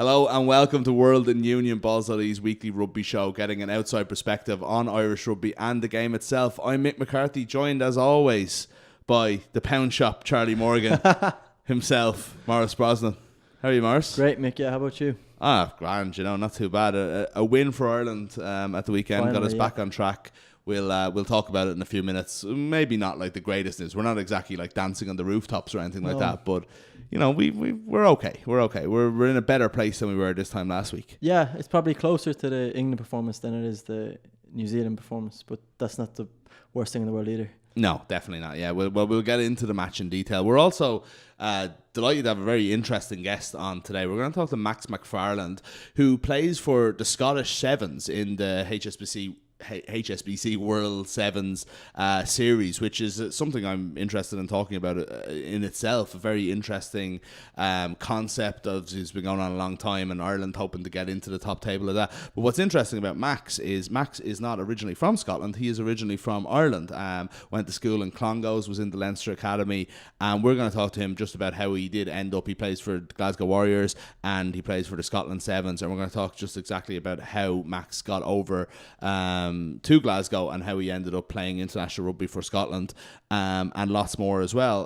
Hello and welcome to World in Union, Balls.ie's weekly rugby show, getting an outside perspective on Irish rugby and the game itself. I'm Mick McCarthy, joined as always by the pound shop Charlie Morgan himself, Maurice Brosnan. How are you, Maurice? Great, Mick. Yeah, how about you? Grand, not too bad. A win for Ireland at the weekend. Finally, got us back on track. We'll talk about it in a few minutes. Maybe not like the greatest news. We're not exactly like dancing on the rooftops or anything like that, but we're okay. We're okay. We're in a better place than we were this time last week. Yeah, it's probably closer to the England performance than it is the New Zealand performance, but that's not the worst thing in the world either. No, definitely not. Yeah, we'll get into the match in detail. We're also delighted to have a very interesting guest on today. We're going to talk to Max McFarland, who plays for the Scottish Sevens in the HSBC World Sevens series, which is something I'm interested in talking about in itself. A very interesting concept of it's been going on a long time, and Ireland hoping to get into the top table of that. But what's interesting about Max is not originally from Scotland. He is originally from Ireland. Went to school in Clongowes, was in the Leinster Academy, and we're going to talk to him just about how he did end up. He plays for the Glasgow Warriors and he plays for the Scotland Sevens, and we're going to talk just exactly about how Max got over to Glasgow and how he ended up playing international rugby for Scotland, and lots more as well.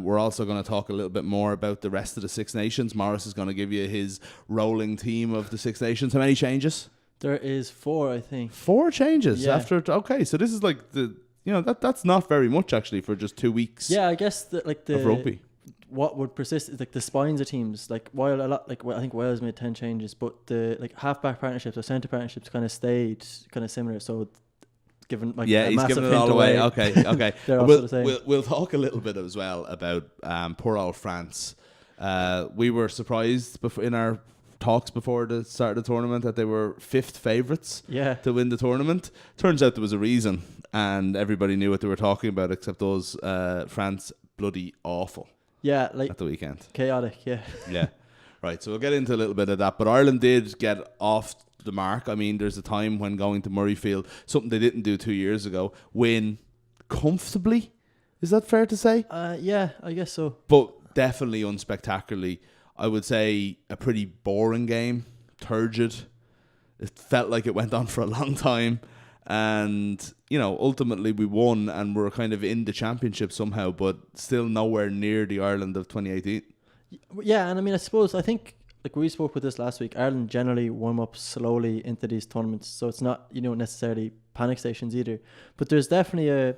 We're also going to talk a little bit more about the rest of the Six Nations. Maurice is going to give you his rolling team of the Six Nations. How many changes? There is 4, I think. 4 changes? Yeah. Okay, so this is like that's not very much actually for just 2 weeks. Yeah, I guess the of rugby. What would persist is like the spines of teams. Like while a lot, I think Wales made 10 changes, but the halfback partnerships or centre partnerships kind of stayed kind of similar. So given he's giving it all away. Okay. They're also the same. We'll talk a little bit as well about poor old France. We were surprised in our talks before the start of the tournament that they were 5th favourites to win the tournament. Turns out there was a reason, and everybody knew what they were talking about, except those France bloody awful. Yeah, at the weekend. Chaotic, yeah. Yeah. Right, so we'll get into a little bit of that. But Ireland did get off the mark. I mean, there's a time when going to Murrayfield, something they didn't do 2 years ago, win comfortably. Is that fair to say? Yeah, I guess so. But definitely unspectacularly. I would say a pretty boring game, turgid. It felt like it went on for a long time. And ultimately we won and we're kind of in the championship somehow, but still nowhere near the Ireland of 2018. Yeah, and I think like we spoke with this last week, Ireland generally warm up slowly into these tournaments, so it's not necessarily panic stations either. But there's definitely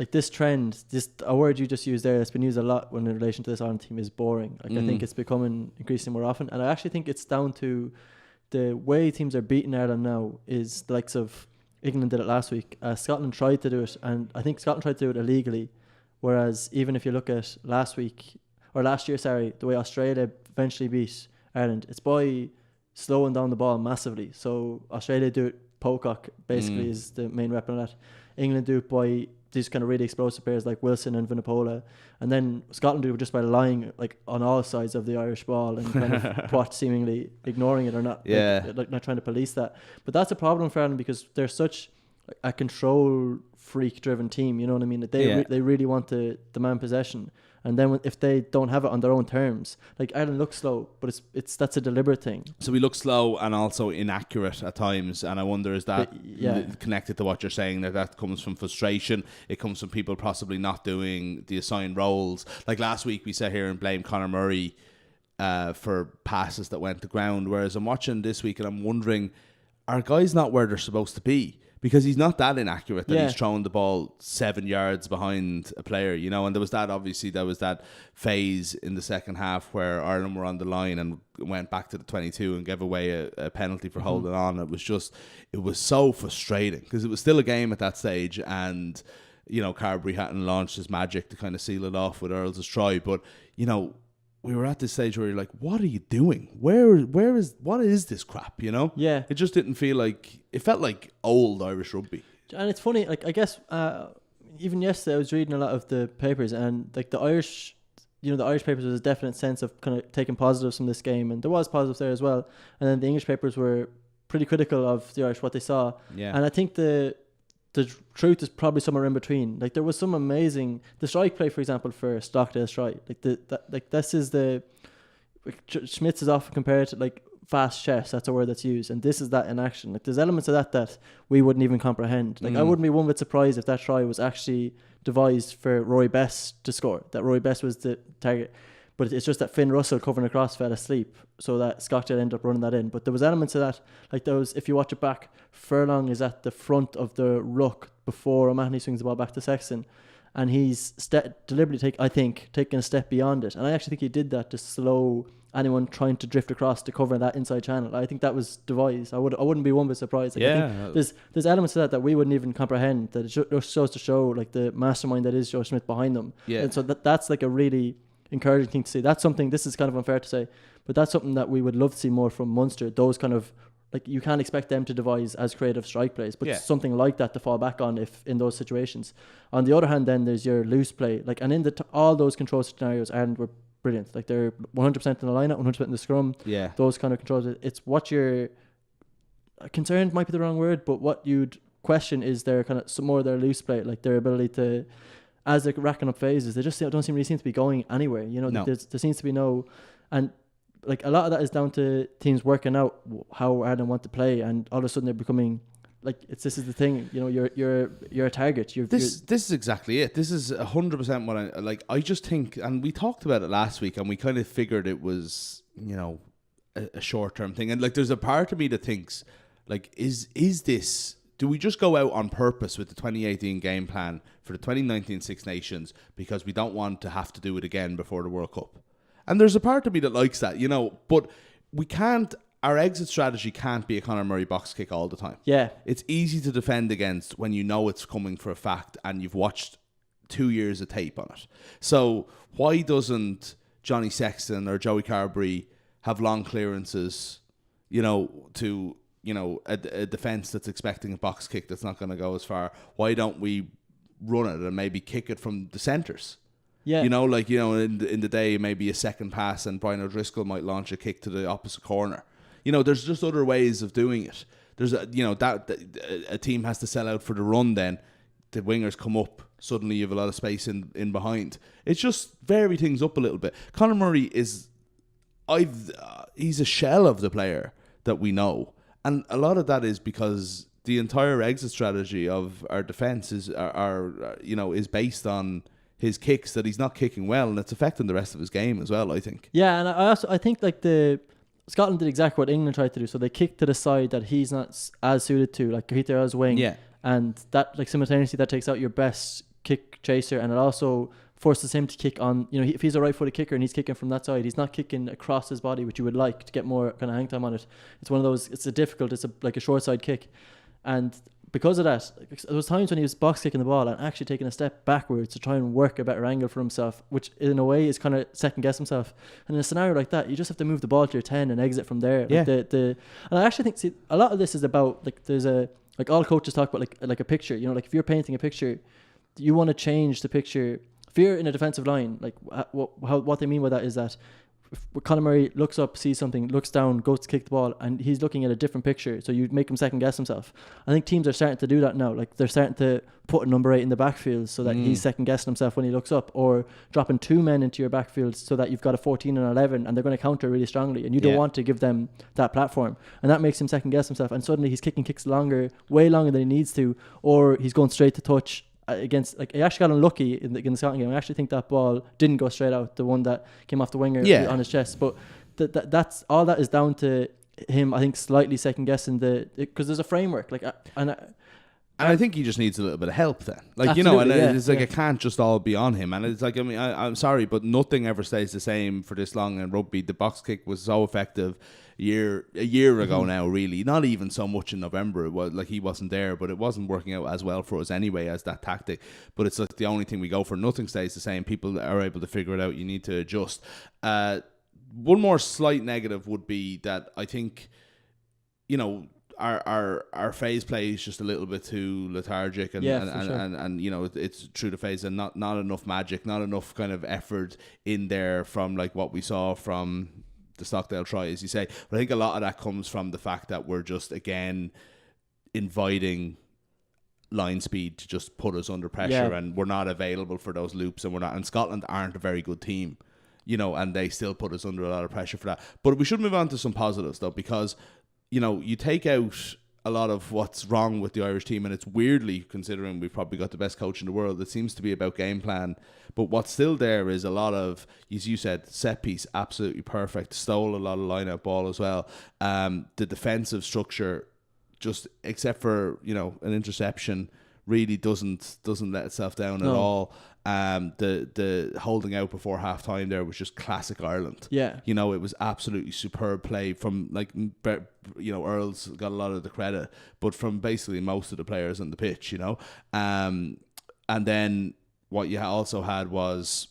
this trend, a word you just used there that's been used a lot when in relation to this Ireland team is boring. I think it's becoming increasingly more often, and I actually think it's down to the way teams are beating Ireland now is the likes of England did it last week. Scotland tried to do it, and I think Scotland tried to do it illegally. Whereas even if you look at last year, the way Australia eventually beat Ireland, it's by slowing down the ball massively. So Australia do it pocock, basically is the main weapon of that. England do it by these kind of really explosive players like Wilson and Vunipola, and then Scotland do it just by lying like on all sides of the Irish ball and kind of seemingly ignoring it or not, like not trying to police that. But that's a problem for Ireland because they're such a control freak driven team. You know what I mean? That they really want to demand possession. And then if they don't have it on their own terms, like Ireland looks slow, but that's a deliberate thing. So we look slow and also inaccurate at times. And I wonder, is that connected to what you're saying, that comes from frustration? It comes from people possibly not doing the assigned roles. Like last week we sat here and blamed Conor Murray for passes that went to ground. Whereas I'm watching this week and I'm wondering, are guys not where they're supposed to be? Because he's not that inaccurate that he's throwing the ball 7 yards behind a player, and there was that phase in the second half where Ireland were on the line and went back to the 22 and gave away a penalty for holding on. It was so frustrating because it was still a game at that stage, and Carberry hadn't launched his magic to kind of seal it off with Earls' try, but we were at this stage where you're like, what are you doing? What is this crap, Yeah. It just didn't feel like, it felt like old Irish rugby. And it's funny, like I guess even yesterday I was reading a lot of the papers, and like the Irish papers was a definite sense of kind of taking positives from this game, and there was positives there as well. And then the English papers were pretty critical of the Irish, what they saw. Yeah. And I think the truth is probably somewhere in between. Like there was some amazing, the strike play, for example, for Stockdale strike. This is Schmitz is often compared to like fast chess. That's a word that's used, and this is that in action. Like there's elements of that we wouldn't even comprehend. Like I wouldn't be one bit surprised if that try was actually devised for Rory Best to score. That Rory Best was the target, but it's just that Finn Russell covering across fell asleep, so that Scotch had ended up running that in. But there was elements of that, like those. If you watch it back, Furlong is at the front of the ruck before O'Mahony swings the ball back to Sexton, and he's deliberately taking a step beyond it. And I actually think he did that to slow anyone trying to drift across to cover that inside channel. I think that was devised. I wouldn't be one bit surprised. Like, I think there's elements of that we wouldn't even comprehend. That it just shows to show like the mastermind that is Joe Schmidt behind them. Yeah. And so that's like a really encouraging thing to see. That's something. This is kind of unfair to say, but that's something that we would love to see more from Munster. Those kind of, like, you can't expect them to devise as creative strike plays, but something like that to fall back on if in those situations. On the other hand, then there's your loose play, like, and in all those control scenarios, Ireland were brilliant. Like they're 100% in the lineup, 100% in the scrum. Yeah, those kind of controls. It's what you're concerned might be the wrong word, but what you'd question is their kind of some more of their loose play, like their ability to, as they're racking up phases, they just don't seem to be going anywhere. You know, there seems to be no, and like a lot of that is down to teams working out how Ireland want to play, and all of a sudden they're becoming like this is the thing. You know, you're a target. This is exactly it. This is 100% what I like. I just think, and we talked about it last week, and we kind of figured it was, you know, a short term thing. And like, there's a part of me that thinks, like, is this? Do we just go out on purpose with the 2018 game plan for the 2019 Six Nations because we don't want to have to do it again before the World Cup? And there's a part of me that likes that, you know, but we can't. Our exit strategy can't be a Conor Murray box kick all the time. Yeah. It's easy to defend against when you know it's coming for a fact and you've watched 2 years of tape on it. So why doesn't Johnny Sexton or Joey Carberry have long clearances, you know, to, you know, a defence that's expecting a box kick that's not going to go as far? Why don't we run it and maybe kick it from the centres? Yeah. You know, like, you know, in the day, maybe a second pass and Brian O'Driscoll might launch a kick to the opposite corner. You know, there's just other ways of doing it. There's a team has to sell out for the run, then the wingers come up, suddenly you have a lot of space in behind. It's just vary things up a little bit. Conor Murray is, he's a shell of the player that we know, and a lot of that is because the entire exit strategy of our defence is based on his kicks that he's not kicking well, and it's affecting the rest of his game as well, I think. Yeah, and I think like Scotland did exactly what England tried to do. So they kicked to the side that he's not as suited to, like Kahita as wing. Yeah. And that, like, simultaneously, that takes out your best kick chaser, and it also forces him to kick on, you know, if he's a right-footed kicker and he's kicking from that side, he's not kicking across his body, which you would like to get more kind of hang time on it. It's one of those, it's like a short side kick. And because of that, there was times when he was box kicking the ball and actually taking a step backwards to try and work a better angle for himself, which in a way is kind of second guess himself. And in a scenario like that, you just have to move the ball to your 10 and exit from there. Yeah. And I actually think, a lot of this is about, like, there's like all coaches talk about like a picture, you know, like if you're painting a picture, you want to change the picture. If you're in a defensive line, like what they mean by that is that if Conor Murray looks up, sees something, looks down, goes to kick the ball, and he's looking at a different picture, so you make him second guess himself. I think teams are starting to do that now. Like, they're starting to put a number 8 in the backfield so that he's second guessing himself when he looks up, or dropping 2 men into your backfield so that you've got a 14 and 11 and they're going to counter really strongly, and you don't want to give them that platform, and that makes him second guess himself, and suddenly he's kicking kicks way longer than he needs to, or he's going straight to touch against, like, he actually got unlucky in the Scotland game. I actually think that ball didn't go straight out, the one that came off the winger on his chest, but that's all that is down to him, I think, slightly second guessing because there's a framework, like, and I think he just needs a little bit of help then. Like, you know, and it's like, it can't just all be on him. And it's like, I mean, I'm sorry, but nothing ever stays the same for this long in rugby. The box kick was so effective a year ago now, really. Not even so much in November. It was like he wasn't there, but it wasn't working out as well for us anyway as that tactic. But it's like the only thing we go for. Nothing stays the same. People are able to figure it out. You need to adjust. One more slight negative would be that I think, you know, our phase play is just a little bit too lethargic, and you know, it's through the phase and not enough magic, not enough kind of effort in there from like what we saw from the Stockdale try, as you say. But I think a lot of that comes from the fact that we're just, again, inviting line speed to just put us under pressure, and we're not available for those loops, and Scotland aren't a very good team. and they still put us under a lot of pressure for that. But we should move on to some positives, though, because, you take out a lot of what's wrong with the Irish team, and it's weirdly, considering we've probably got the best coach in the world, it seems to be about game plan. But what's still there is a lot of, as you said, set piece, absolutely perfect, stole a lot of line-out ball as well. The defensive structure, just except for, an interception, really doesn't let itself down at all. The holding out before half time there was just classic Ireland. Yeah. It was absolutely superb play from, Earls got a lot of the credit, but from basically most of the players on the pitch, and then what you also had was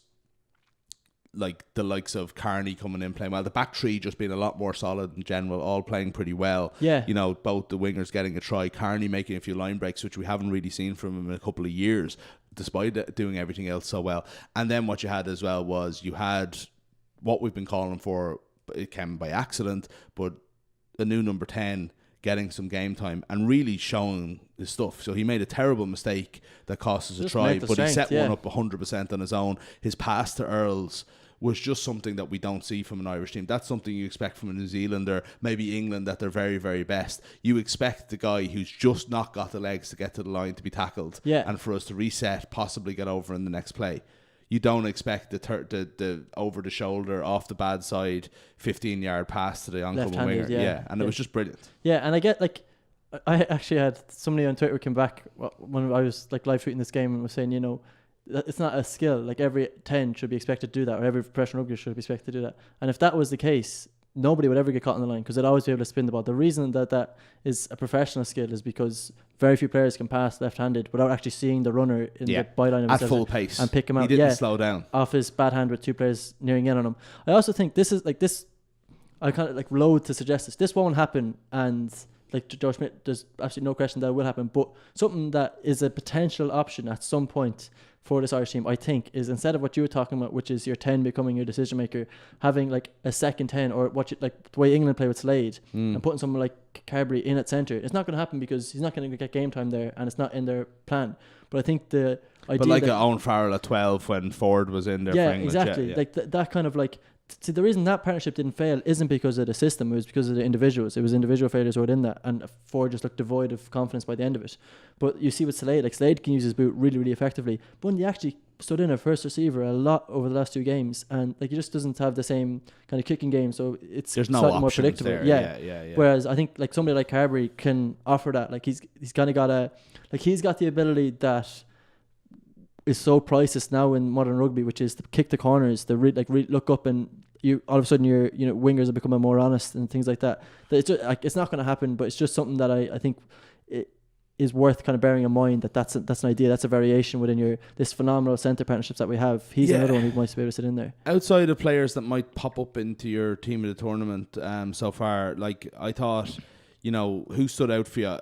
the likes of Carney coming in playing well. The back three just being a lot more solid in general, all playing pretty well. Yeah. Both the wingers getting a try, Carney making a few line breaks, which we haven't really seen from him in a couple of years, despite doing everything else so well. And then what you had as well was you had what we've been calling for, it came by accident, but a new number 10 getting some game time and really showing his stuff. So he made a terrible mistake that cost us a try, but he set one up 100% on his own. His pass to Earls was just something that we don't see from an Irish team. That's something you expect from a New Zealander, maybe England, at their very, very best. You expect the guy who's just not got the legs to get to the line to be tackled, and for us to reset, possibly get over in the next play. You don't expect the over the shoulder, off the bad side, 15-yard pass to the oncoming winger. And it was just brilliant. Yeah, and I get I actually had somebody on Twitter came back when I was live tweeting this game and was saying, it's not a skill. Every 10 should be expected to do that, or every professional rugby should be expected to do that. And if that was the case, nobody would ever get caught on the line because they'd always be able to spin the ball. The reason that is a professional skill is because very few players can pass left-handed without actually seeing the runner in the byline of at full pace and pick him out. He didn't slow down off his bad hand with two players nearing in on him. I also think this is this. I kind of loathe to suggest this. This won't happen, and George Schmidt, there's absolutely no question that it will happen. But something that is a potential option at some point for this Irish team, I think, is instead of what you were talking about, which is your 10 becoming your decision maker, having a second 10, or the way England play with Slade, and putting someone like Carberry in at centre. It's not going to happen because he's not going to get game time there, and it's not in their plan. But I think the idea, but Owen Farrell at 12 when Ford was in there, for England, exactly. That kind of see, the reason that partnership didn't fail isn't because of the system, it was because of the individuals. It was individual failures within that, and Ford just looked devoid of confidence by the end of it. But you see with Slade, Slade can use his boot really, really effectively. Bundy actually stood in a first receiver a lot over the last two games, and he just doesn't have the same kind of kicking game, so there's no slightly more predictable. There. Yeah. Whereas I think somebody like Carberry can offer that. He's kind of got he's got the ability that is so priceless now in modern rugby, which is to kick the corners, to look up, and you all of a sudden your wingers are becoming more honest and things like that. It's just, it's not going to happen, but it's just something that I think it is worth kind of bearing in mind, that's an idea, that's a variation within this phenomenal centre partnerships that we have. He's another one who might be able to sit in there. Outside of players that might pop up into your team of the tournament so far, I thought, who stood out for you?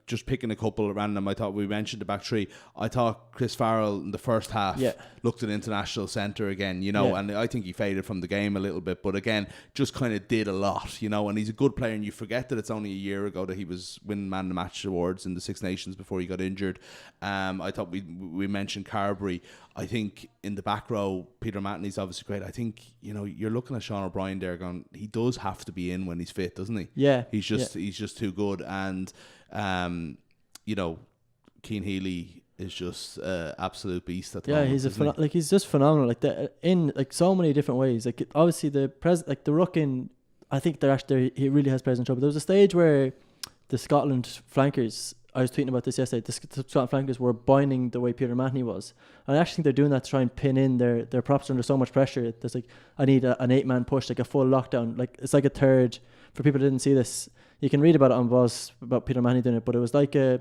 Just picking a couple at random, I thought we mentioned the back three. I thought Chris Farrell in the first half looked an international centre again, and I think he faded from the game a little bit, but again, just kind of did a lot, and he's a good player, and you forget that it's only a year ago that he was winning Man of the Match awards in the Six Nations before he got injured. I thought we mentioned Carberry. I think in the back row, Peter Matney's obviously great. I think, you're looking at Sean O'Brien there going, he does have to be in when he's fit, doesn't he? Yeah. He's just too good, and Cian Healy is just absolute beast at the moment. He's he's just phenomenal. In so many different ways. Obviously the the ruck in, I think he really has players in trouble. There was a stage where the Scotland flankers, I was tweeting about this yesterday, the Scotland flankers were binding the way Peter Matney was, and I actually think they're doing that to try and pin in their props under so much pressure. There's I need an 8-man push, a full lockdown. It's a third. For people who didn't see this, you can read about it on Balls about Peter Matney doing it, but it was a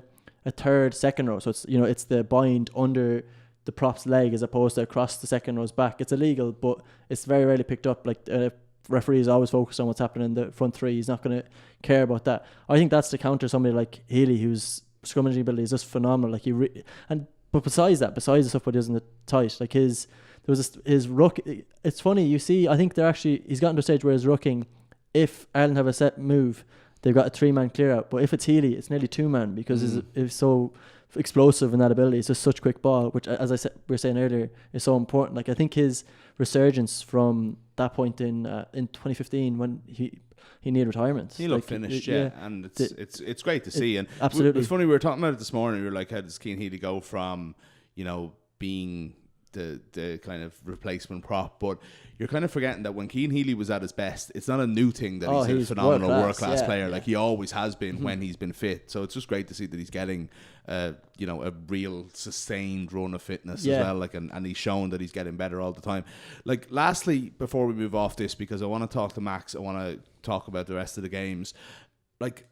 third second row. So it's it's the bind under the prop's leg as opposed to across the second row's back. It's illegal, but it's very rarely picked up. Referee is always focused on what's happening in the front three. He's not going to care about that. I think that's to counter somebody like Healy, whose scrummaging ability is just phenomenal. But besides the stuff what he does in the tight, his ruck. It's funny, you see. I think he's gotten to a stage where his rucking, if Ireland have a set move, they've got a 3-man clear out. But if it's Healy, it's nearly 2-man because it's so explosive in that ability. It's just such quick ball, which, as I said, we were saying earlier, is so important. Like, I think his resurgence from that point in 2015 when he needed retirement. He looked finished, and it's great to see. And absolutely, it's funny, we were talking about it this morning. We were like, how does Cian Healy go from, you know, being the kind of replacement prop, but you're kind of forgetting that when Cian Healy was at his best, it's not a new thing that he's a phenomenal world-class player. Like, he always has been when he's been fit. So it's just great to see that he's getting you know, a real sustained run of fitness as well. Like, and he's shown that he's getting better all the time. Like, lastly, before we move off this, because I want to talk to Max, I want to talk about the rest of the games. Like,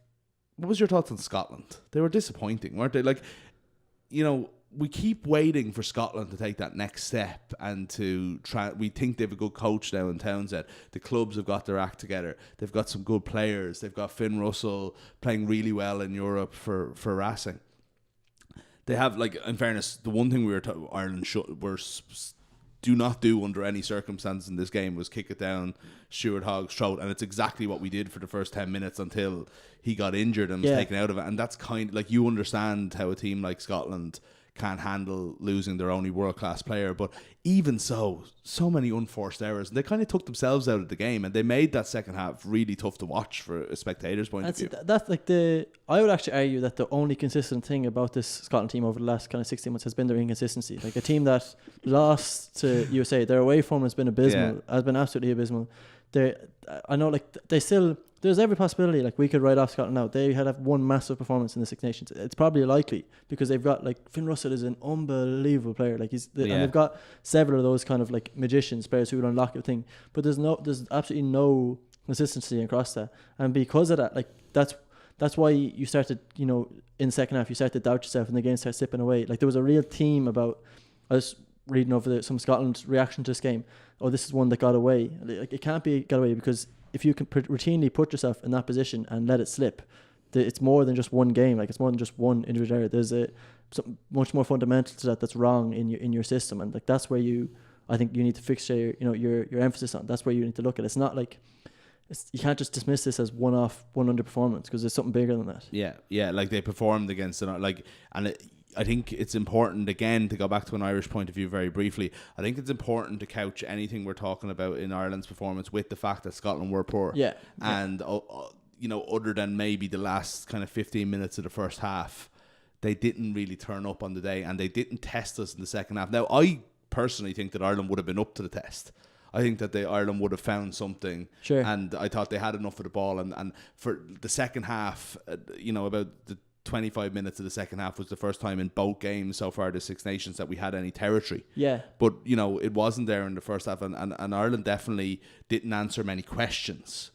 what was your thoughts on Scotland? They were disappointing, weren't they? Like, you know, we keep waiting for Scotland to take that next step and to try. We think they have a good coach now in Townsend. The clubs have got their act together. They've got some good players. They've got Finn Russell playing really well in Europe for Racing. They have, like, in fairness, the one thing Ireland do not do under any circumstances in this game was kick it down Stuart Hogg's throat, and it's exactly what we did for the first 10 minutes until he got injured and was taken out of it. And that's kind of like, you understand how a team like Scotland can't handle losing their only world-class player, but even so many unforced errors, and they kind of took themselves out of the game, and they made that second half really tough to watch for a spectator's point of view. That's like I would actually argue that the only consistent thing about this Scotland team over the last kind of 16 months has been their inconsistency. Like, a team that lost to USA, their away form has been abysmal, has been absolutely abysmal. I know, like, they still, there's every possibility, like, we could write off Scotland now. They had one massive performance in the Six Nations. It's probably likely because they've got, like, Finn Russell is an unbelievable player. Like, and they've got several of those kind of, like, magicians, players who will unlock a thing. But there's absolutely no consistency across that. And because of that, like, that's why you started, you know, in the second half, you start to doubt yourself and the game starts slipping away. Like, there was a real theme about, I was reading over some Scotland reaction to this game. Oh, this is one that got away. Like, it can't be got away because if you can routinely put yourself in that position and let it slip, it's more than just one game. Like, it's more than just one individual error. There's something much more fundamental to that's wrong in your system, and, like, that's where I think you need to fix your emphasis on. That's where you need to look at. It's not like you can't just dismiss this as one underperformance because there's something bigger than that. Yeah, like, they performed against it, like, and I think it's important, again, to go back to an Irish point of view very briefly. I think it's important to couch anything we're talking about in Ireland's performance with the fact that Scotland were poor. Yeah. And, you know, other than maybe the last kind of 15 minutes of the first half, they didn't really turn up on the day and they didn't test us in the second half. Now, I personally think that Ireland would have been up to the test. I think that Ireland would have found something. Sure. And I thought they had enough of the ball. And for the second half, you know, about the 25 minutes of the second half was the first time in both games so far, the Six Nations, that we had any territory. Yeah. But, you know, it wasn't there in the first half, and Ireland definitely didn't answer many questions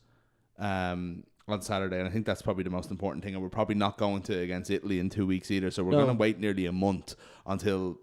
on Saturday, and I think that's probably the most important thing. And we're probably not going to against Italy in 2 weeks either, so we're going to wait nearly a month until,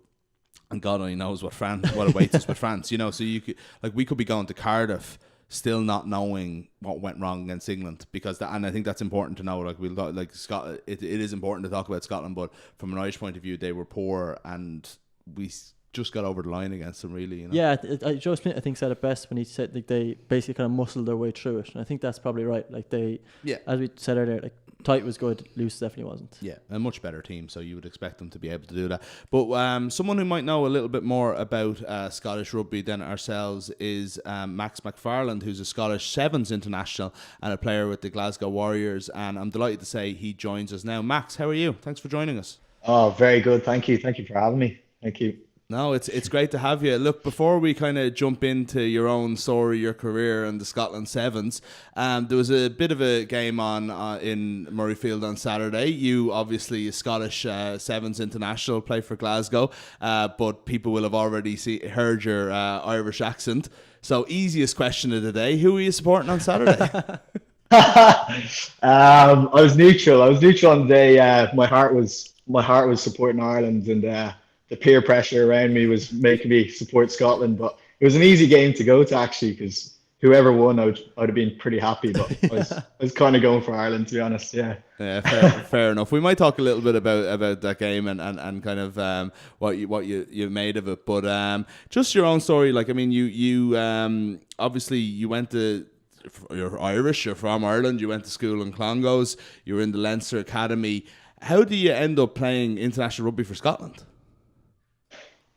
and God only knows what awaits us with France, you know. So we could be going to Cardiff still not knowing what went wrong against England, because and I think that's important to know. Like, it is important to talk about Scotland, but from an Irish point of view, they were poor and we just got over the line against them, really, you know? Yeah, Joe Smith, I think, said it best when he said, like, they basically kind of muscled their way through it, and I think that's probably right. Like, as we said earlier, like, tight was good, loose definitely wasn't. Yeah, a much better team, so you would expect them to be able to do that. But someone who might know a little bit more about Scottish rugby than ourselves is Max McFarland, who's a Scottish Sevens international and a player with the Glasgow Warriors, and I'm delighted to say he joins us now. Max, how are you? Thanks for joining us. Oh, very good. Thank you for having me. Thank you. No, it's great to have you. Look, before we kind of jump into your own story, your career and the Scotland Sevens, there was a bit of a game on in Murrayfield on Saturday. You, obviously a Scottish Sevens international, play for Glasgow, but people will have already heard your Irish accent. So, easiest question of the day: who are you supporting on Saturday? I was neutral. On the day. My heart was supporting Ireland, and the peer pressure around me was making me support Scotland. But it was an easy game to go to, actually, because whoever won, I'd have been pretty happy. But I was kind of going for Ireland, to be honest. Yeah. Yeah, fair enough. We might talk a little bit about that game and kind of what you made of it. But just your own story. Like, I mean, you obviously you went to you're Irish, you're from Ireland, you went to school in Clongowes, you were in the Leinster Academy. How do you end up playing international rugby for Scotland?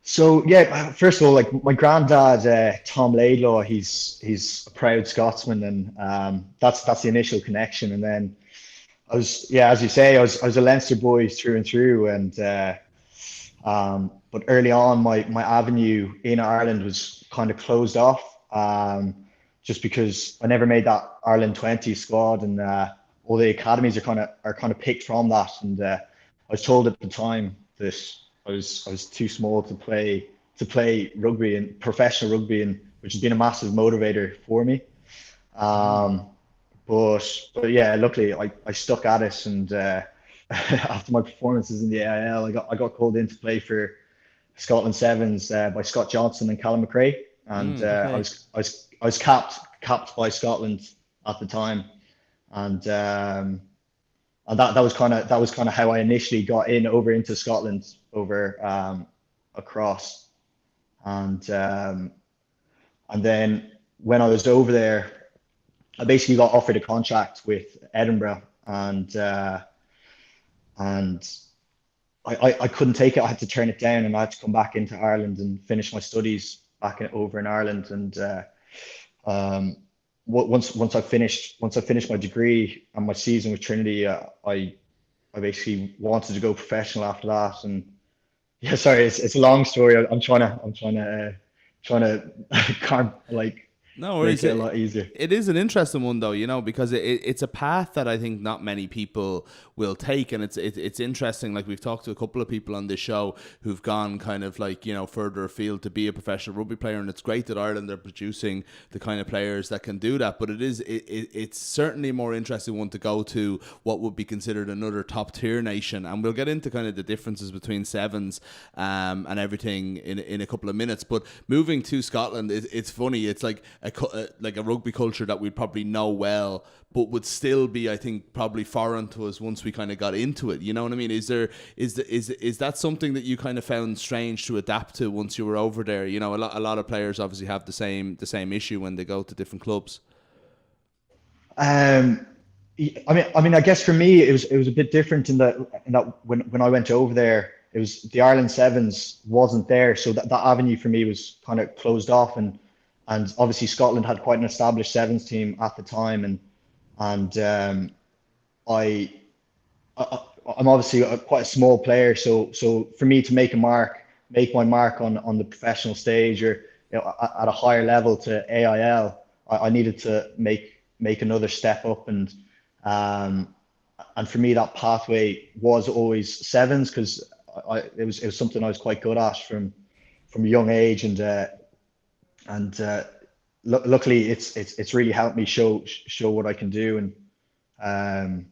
So yeah, first of all, like my granddad, Tom Laidlaw, he's a proud Scotsman, and that's the initial connection. And then I was, yeah, as you say, I was a Leinster boy through and through, and but early on, my avenue in Ireland was kind of closed off, just because I never made that Ireland 20 squad, and all the academies are kind of picked from that. And I was told at the time that I was too small to play rugby and professional rugby, and which has been a massive motivator for me. Um, but yeah, luckily I stuck at it, and after my performances in the AIL, I got called in to play for Scotland Sevens by Scott Johnson and Callum McRae, and Okay. I was capped by Scotland at the time, and that was kind of how I initially got in over into Scotland over across, and and then when I was over there, I basically got offered a contract with Edinburgh, and I couldn't take it. I had to turn it down, and I had to come back into Ireland and finish my studies over in Ireland. And um, once I finished my degree and my season with Trinity, I basically wanted to go professional after that. And yeah, sorry, it's a long story. I'm trying to like No make worries. it a lot easier. It is an interesting one though, because it's a path that I think not many people will take, and it's interesting. Like we've talked to a couple of people on this show who've gone kind of like further afield to be a professional rugby player, and it's great that Ireland are producing the kind of players that can do that. But it's certainly a more interesting one to go to what would be considered another top tier nation, and we'll get into kind of the differences between sevens and everything in a couple of minutes. But moving to Scotland, it's funny. It's like a rugby culture that we'd probably know well, but would still be, I think, probably foreign to us once we kind of got into it. You know what I mean? Is that something that you kind of found strange to adapt to once you were over there? A lot of players obviously have the same issue when they go to different clubs. Um, I mean, I guess for me it was a bit different in that when I went over there, it was the Ireland Sevens wasn't there, so that avenue for me was kind of closed off, and obviously Scotland had quite an established sevens team at the time, and I, I I'm obviously quite a small player, so for me to make my mark on the professional stage, or at a higher level to AIL, I needed to make another step up, um, and for me that pathway was always sevens, because it was something I was quite good at from a young age, and luckily it's really helped me show what I can do. And um,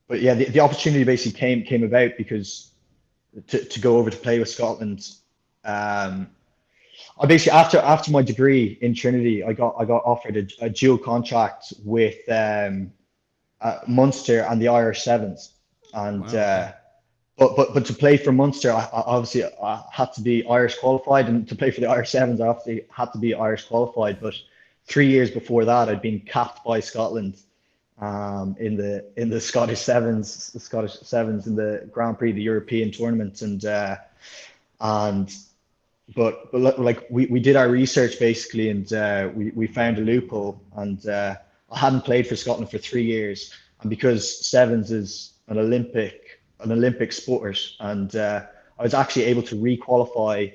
but yeah, the opportunity basically came about because to go over to play with Scotland. um, I basically, after my degree in Trinity, I got offered a dual contract with Munster and the Irish Sevens, and Wow. Okay. but to play for Munster, I had to be Irish qualified, and to play for the Irish Sevens, I obviously had to be Irish qualified. But 3 years before that, I'd been capped by Scotland in the Scottish Sevens in the Grand Prix, the European tournament, and but like we did our research basically, and we found a loophole, and I hadn't played for Scotland for 3 years, and because sevens is an Olympic sport, and I was actually able to re-qualify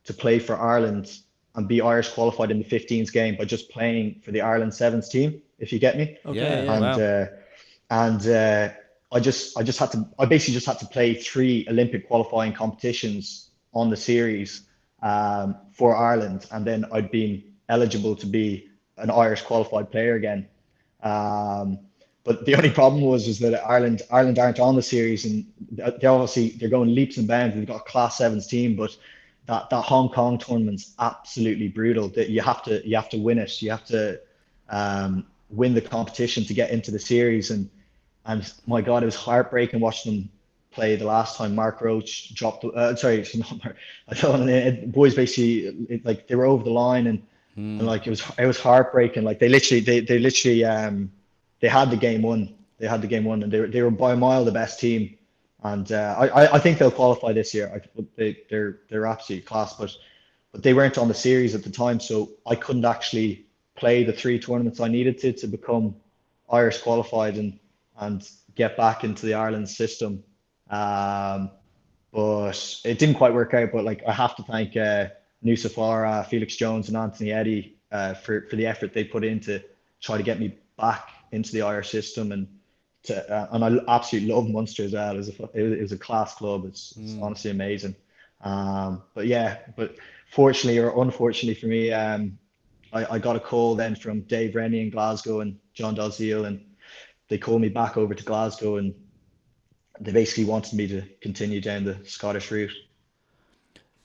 to play for Ireland and be Irish qualified in the 15s game by just playing for the Ireland sevens team, if you get me. Okay. Yeah. Yeah. And Wow. I basically just had to play three Olympic qualifying competitions on the series, for Ireland, and then I'd been eligible to be an Irish qualified player again. Um, but the only problem was that Ireland aren't on the series, and they're going leaps and bounds. They've got a class sevens team, but that Hong Kong tournament's absolutely brutal. That you have to win it. You have to win the competition to get into the series, and my God, it was heartbreaking watching them play the last time. Mark Roach dropped. Sorry, not Mark. I don't know. Boys basically like they were over the line, and and like it was heartbreaking. Like they literally they had the game won. They had the game won, and they were by a mile the best team. And I think they'll qualify this year. They're absolutely class, but they weren't on the series at the time, so I couldn't actually play the 3 tournaments I needed to become Irish qualified and get back into the Ireland system. But it didn't quite work out. But like I have to thank Nusafara, Felix Jones, and Anthony Eddy for the effort they put in to try to get me back into the Irish system, and I absolutely love Munster as well. It was a class club. It's honestly amazing. But fortunately or unfortunately for me, I got a call then from Dave Rennie in Glasgow and John Dalziel, and they called me back over to Glasgow, and they basically wanted me to continue down the Scottish route.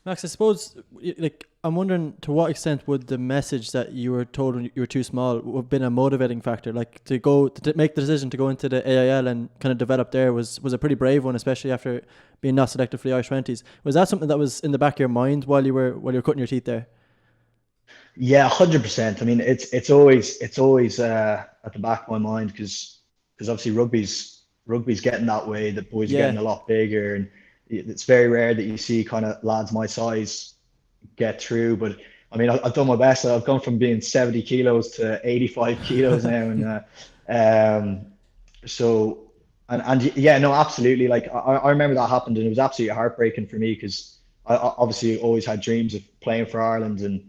Max, I suppose, like, I'm wondering to what extent would the message that you were told when you were too small have been a motivating factor? Like to make the decision to go into the AIL and kind of develop there was a pretty brave one, especially after being not selected for the Irish 20s. Was that something that was in the back of your mind while you were cutting your teeth there? Yeah, 100%. I mean, it's always at the back of my mind because obviously rugby's getting that way. The boys are getting a lot bigger, and it's very rare that you see kind of lads my size get through. But I mean, I've done my best. I've gone from being 70 kilos to 85 kilos now, and so yeah, no, absolutely. Like I remember that happened, and it was absolutely heartbreaking for me because I obviously always had dreams of playing for Ireland and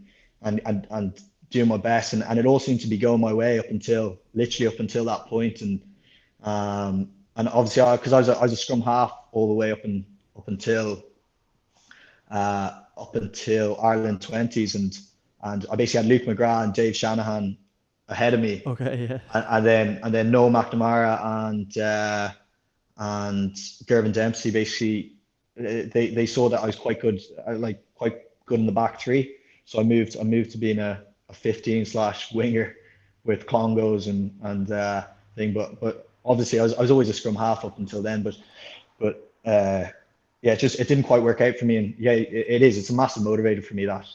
doing my best, and it all seemed to be going my way up until that point, and obviously because I was a scrum half all the way up until Ireland 20s, and I basically had Luke McGrath and Dave Shanahan ahead of me. Okay, yeah. And then Noah McNamara and Gervin Dempsey basically they saw that I was quite good in the back three. So I moved to being a 15/winger with Congos and thing. But obviously I was always a scrum half up until then. But yeah, it didn't quite work out for me. And yeah, it is. It's a massive motivator for me that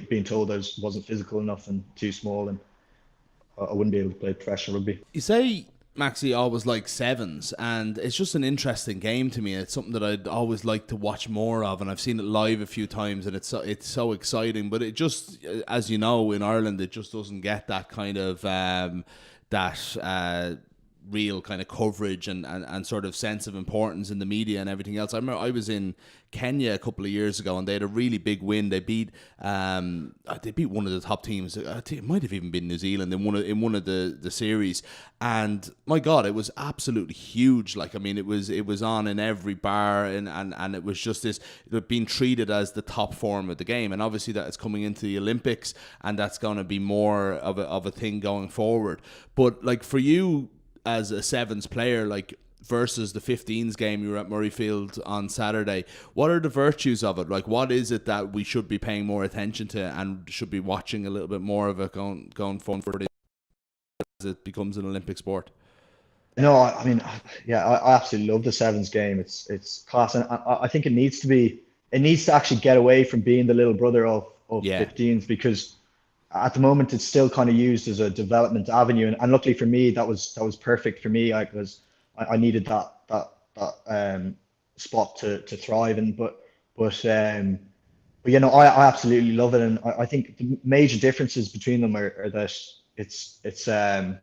being told I wasn't physical enough and too small, and I wouldn't be able to play professional rugby. You say, Maxie, always like sevens, and it's just an interesting game to me. It's something that I'd always like to watch more of, and I've seen it live a few times, and it's so exciting. But it just, as you know, in Ireland, it just doesn't get that kind of real kind of coverage and sort of sense of importance in the media and everything else. I remember I was in Kenya a couple of years ago, and they had a really big win. They beat one of the top teams. It might have even been New Zealand in one of the series. And my God, it was absolutely huge. Like, I mean, it was on in every bar, and it was just this, being treated as the top form of the game. And obviously that is coming into the Olympics, and that's going to be more of a thing going forward. But like for you, as a sevens player, like versus the 15s game you were at Murrayfield on Saturday, what are the virtues of it? Like, what is it that we should be paying more attention to and should be watching a little bit more of it going forward as it becomes an Olympic sport? No, I mean, yeah, I absolutely love the sevens game. It's class, and I think it needs to actually get away from being the little brother of 15s, because at the moment it's still kind of used as a development avenue, and luckily for me that was perfect for me, because I needed that spot to thrive in. But you know, I absolutely love it, and I think the major differences between them are that it's the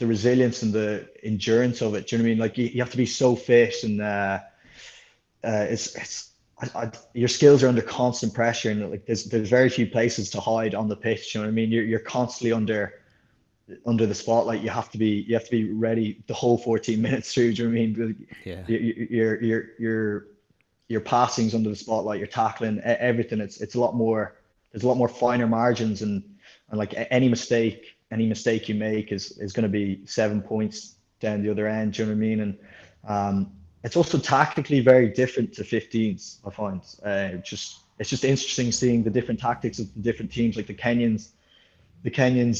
resilience and the endurance of it. Do you know what I mean? Like you have to be so fit, and your skills are under constant pressure, and like there's very few places to hide on the pitch. You know what I mean? You're constantly under the spotlight. You have to be ready the whole 14 minutes through. Do you know what I mean? Yeah. Your passing's under the spotlight. Your tackling, everything. It's a lot more. There's a lot more finer margins, and like any mistake you make is going to be 7 points down the other end. Do you know what I mean? And it's also tactically very different to 15s, I find. It's just interesting seeing the different tactics of the different teams. Like the Kenyans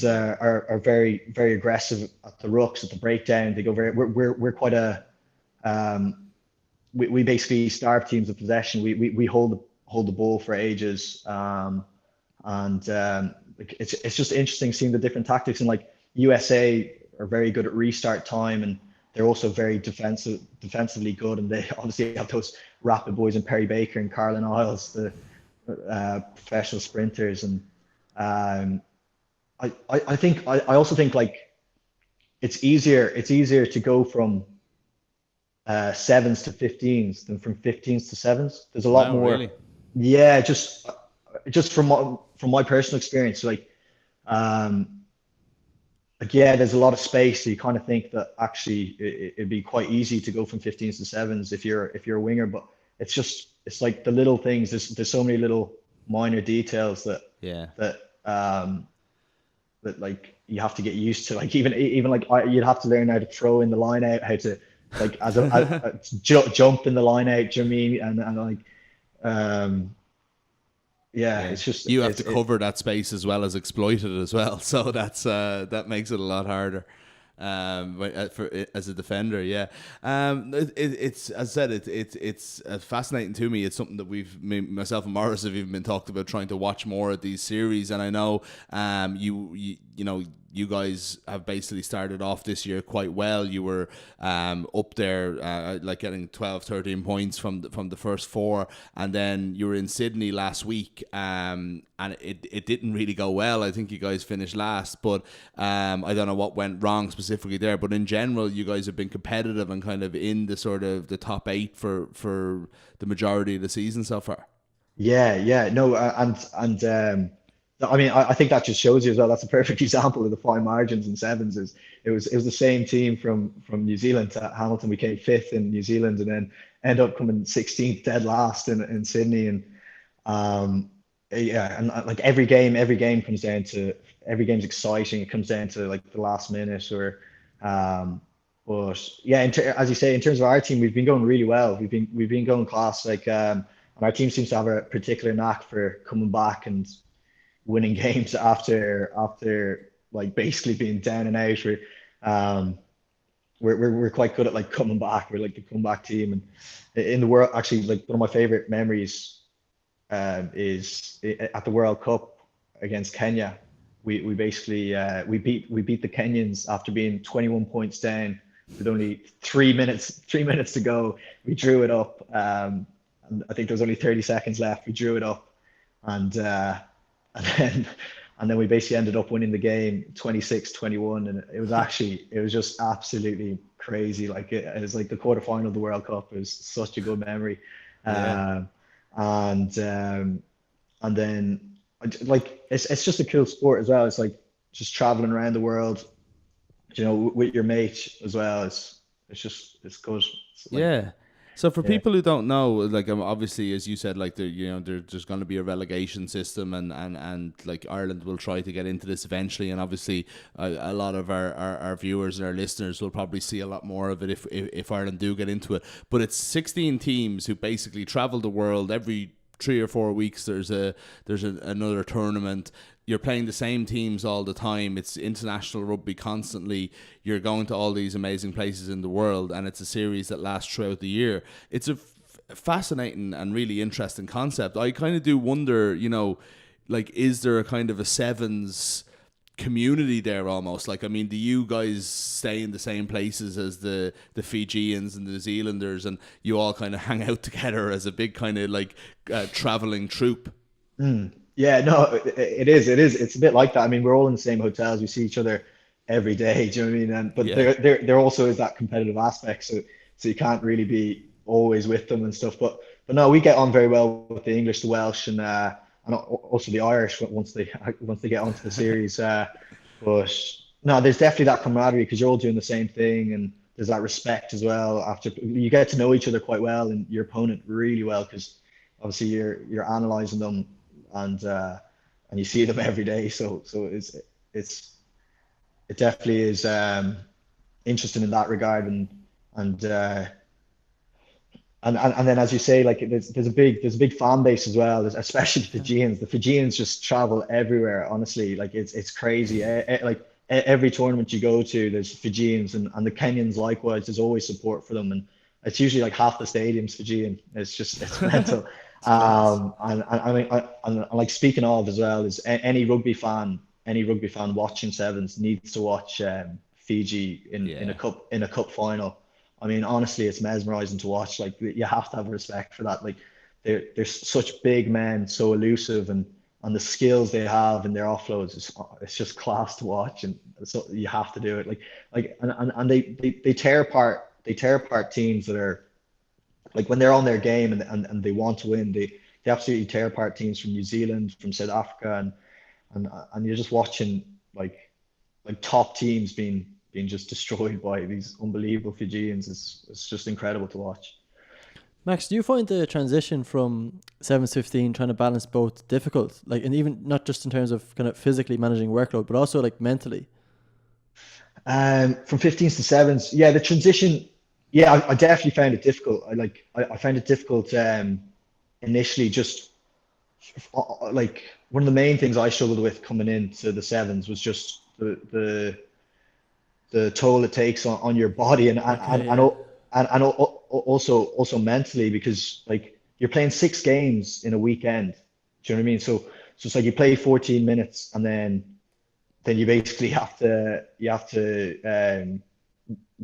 are very, very aggressive at the rucks, at the breakdown. They go we're quite we basically starve teams of possession. We hold hold the ball for ages. Like it's just interesting seeing the different tactics, and like USA are very good at restart time, and they're also very defensively good, and they obviously have those rapid boys in Perry Baker and Carlin Isles, the professional sprinters. And um, I also think like it's easier to go from sevens to 15s than from 15s to sevens. There's a lot Wow, more. really? Yeah, just from my personal experience, um, yeah, there's a lot of space. So you kind of think that actually it'd be quite easy to go from 15s to sevens if you're a winger, but it's like the little things. There's so many little minor details that Yeah. that um that like you have to get used to. Like even like you'd have to learn how to throw in the line out, how to like jump in the line out. Do you know what I mean? And like um yeah, Yeah, it's just you have it's to it. cover that space as well as exploit it as well. So that makes it a lot harder. As a defender, yeah. It's as I said, it's fascinating to me. It's something that myself and Maurice have even been talked about trying to watch more of these series. And I know you know you guys have basically started off this year quite well. You were up there like getting 12, 13 points from the first four, and then you were in Sydney last week, and it didn't really go well. I think you guys finished last, but I don't know what went wrong specifically there. But in general, you guys have been competitive and kind of in the sort of the top eight for the majority of the season so far. Yeah, no, I mean, I think that just shows you as well. That's a perfect example of the fine margins in sevens. It was the same team from New Zealand to Hamilton. We came fifth in New Zealand, and then end up coming 16th, dead last in Sydney. And um, yeah, and like every game comes down to every game's exciting. It comes down to like the last minute or um, but yeah, as you say, in terms of our team, we've been going really well. We've been going class. And our team seems to have a particular knack for coming back and winning games after like basically being down and out. Um, we're quite good at like coming back. We're like the comeback team. And in the world, actually, like one of my favorite memories is at the World Cup against Kenya. We basically we beat the Kenyans after being 21 points down with only 3 minutes to go. We drew it up. And I think there was only 30 seconds left. We drew it up, and and then and then we basically ended up winning the game 26-21. And it was just absolutely crazy. Like it was like the quarterfinal of the World Cup. It was such a good memory. Yeah. um and and then like it's just a cool sport as well. It's like just traveling around the world, with your mate as well. It's good. It's like, Yeah. So for yeah. people who don't know, like obviously, as you said, like there's going to be a relegation system, and like Ireland will try to get into this eventually, and obviously a lot of our viewers and our listeners will probably see a lot more of it if Ireland do get into it. But it's 16 teams who basically travel the world every 3 or 4 weeks. There's another tournament. You're playing the same teams all the time. It's international rugby constantly. You're going to all these amazing places in the world, and it's a series that lasts throughout the year. It's a fascinating and really interesting concept. I kind of do wonder, like, is there a kind of a sevens community there almost? Like, I mean, do you guys stay in the same places as the Fijians and the New Zealanders, and you all kind of hang out together as a big kind of like traveling troupe? Yeah, no, it is. It is. It's a bit like that. I mean, we're all in the same hotels. We see each other every day. Do you know what I mean? But Yeah. there also is that competitive aspect. So you can't really be always with them and stuff. But no, we get on very well with the English, the Welsh, and also the Irish once they get onto the series. But no, there's definitely that camaraderie because you're all doing the same thing, and there's that respect as well. After you get to know each other quite well and your opponent really well, because obviously you're analyzing them, and you see them every day. So it's it definitely is interesting in that regard. And uh, and then, as you say, like there's a big fan base as well, especially the Fijians. The Fijians just travel everywhere. Honestly, like it's crazy. Every tournament you go to, there's Fijians, and the Kenyans likewise. There's always support for them, and it's usually like half the stadium's Fijian. It's mental. class. And I mean, and like speaking of as well is any rugby fan watching sevens needs to watch Fiji Yeah. in a cup final. I mean, honestly, it's mesmerizing to watch. Like you have to have respect for that. Like they're such big men, so elusive, and the skills they have in their offloads is it's just class to watch, and so you have to do it. And they tear apart teams that are like when they're on their game and they want to win, they absolutely tear apart teams from New Zealand, from South Africa, and you're just watching like top teams being just destroyed by these unbelievable Fijians. It's just incredible to watch. Max, do you find the transition from 7s to 15 trying to balance both difficult, like, and even not just in terms of kind of physically managing workload, but also like mentally? From 15s to sevens, yeah, the transition, yeah, I definitely found it difficult. I found it difficult initially. Just like one of the main things I struggled with coming into the sevens was just the toll it takes on your body Okay, yeah. also mentally because like you're playing 6 games in a weekend. Do you know what I mean? So it's like you play 14 minutes and then you basically have to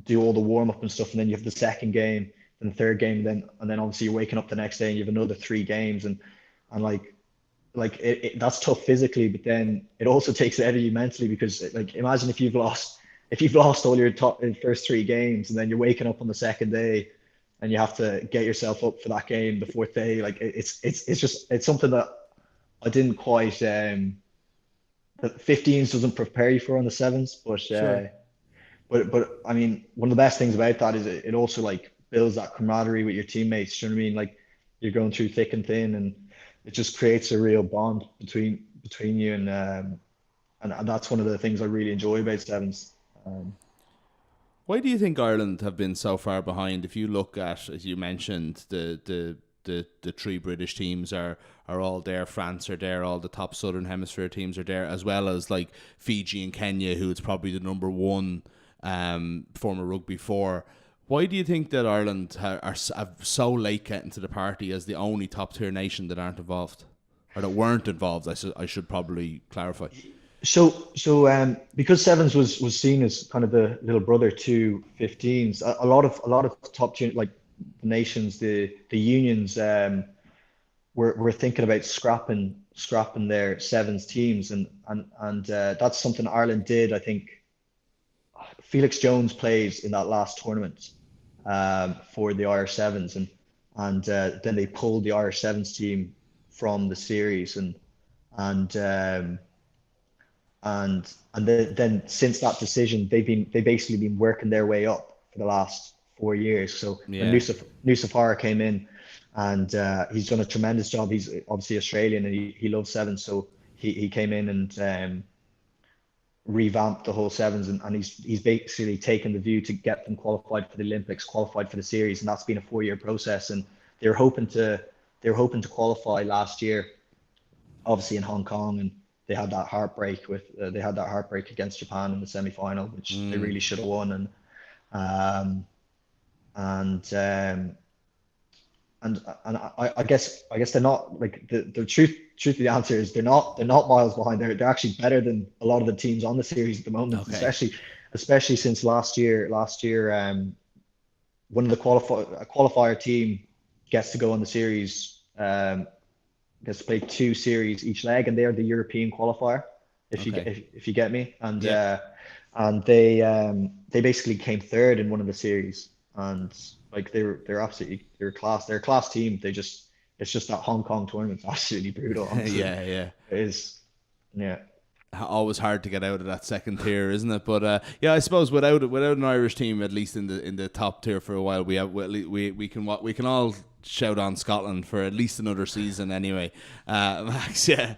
do all the warm up and stuff, and then you have the second game, then the third game, and then obviously you're waking up the next day and you have another 3 games, and that's tough physically, but then it also takes it out of you mentally because like imagine if you've lost all your top in first 3 games and then you're waking up on the second day and you have to get yourself up for that game the fourth day. Like it's just it's something that I didn't quite the 15s doesn't prepare you for on the sevens, Sure. but I mean, one of the best things about that is it also like builds that camaraderie with your teammates. Do you know what I mean? Like you're going through thick and thin, and it just creates a real bond between you, and that's one of the things I really enjoy about sevens. Um, Why do you think Ireland have been so far behind? If you look at, as you mentioned, the three British teams are all there. France are there. All the top Southern Hemisphere teams are there, as well as like Fiji and Kenya, who is probably the number one former rugby four. Why do you think that Ireland are so late getting to the party as the only top tier nation that aren't involved, or that weren't involved? I should probably clarify. because sevens was seen as kind of the little brother to 15s, a lot of top tier like nations, the unions were thinking about scrapping their sevens teams, and that's something Ireland did. I think Felix Jones plays in that last tournament for the Irish Sevens, and then they pulled the Irish Sevens team from the series, and then since that decision, they basically been working their way up for the last 4 years. So when Yeah. Nusafara came in, and he's done a tremendous job. He's obviously Australian and he loves sevens, so he came in and revamped the whole sevens, and he's basically taken the view to get them qualified for the Olympics, qualified for the series, and that's been a 4 year process. And they were hoping to qualify last year, obviously in Hong Kong, and they had that heartbreak against Japan in the semi final, which they Mm. really should have won. Um, and I guess they're not like the truth of the answer is they're not miles behind. They're actually better than a lot of the teams on the series at the moment, Okay. especially since last year one of the a qualifier team gets to go on the series, gets to play 2 series each leg, and they're the European qualifier, Okay. if you get me. And Yeah. they basically came third in one of the series, and like they're class. They're a class team. It's just that Hong Kong tournament's absolutely brutal. Honestly, Yeah. Yeah. it is. Yeah. Always hard to get out of that second tier, isn't it? But yeah, I suppose without an Irish team at least in the top tier for a while, we can all shout on Scotland for at least another season anyway. Max, yeah.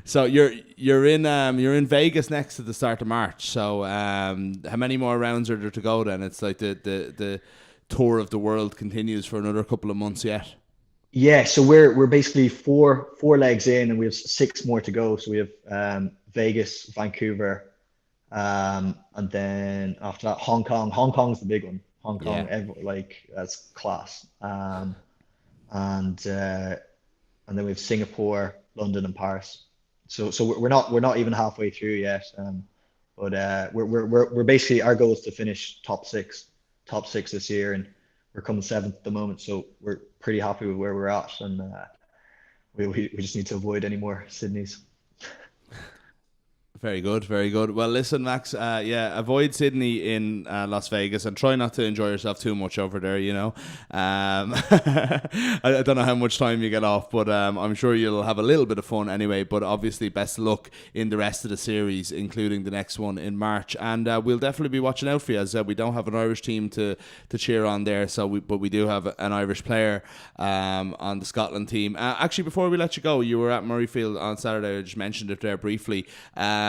So you're in Vegas next to the start of March. So how many more rounds are there to go? Then it's like the tour of the world continues for another couple of months yet. Yeah, so we're basically four legs in, and we have 6 more to go. So we have Vegas, Vancouver, and then after that, Hong Kong. Hong Kong's the big one. Hong Kong, Yeah. like that's class. And and then we have Singapore, London, and Paris. So we're not even halfway through yet. But we're basically, our goal is to finish top six this year, and we're coming seventh at the moment. So we're pretty happy with where we're at, and we just need to avoid any more Sydneys. Very good, very good. Well, listen, Max, avoid Sydney in Las Vegas and try not to enjoy yourself too much over there, you know. I don't know how much time you get off, but I'm sure you'll have a little bit of fun anyway. But obviously, best of luck in the rest of the series, including the next one in March. And we'll definitely be watching out for you, as we don't have an Irish team to cheer on there, but we do have an Irish player on the Scotland team. Actually, before we let you go, you were at Murrayfield on Saturday. I just mentioned it there briefly.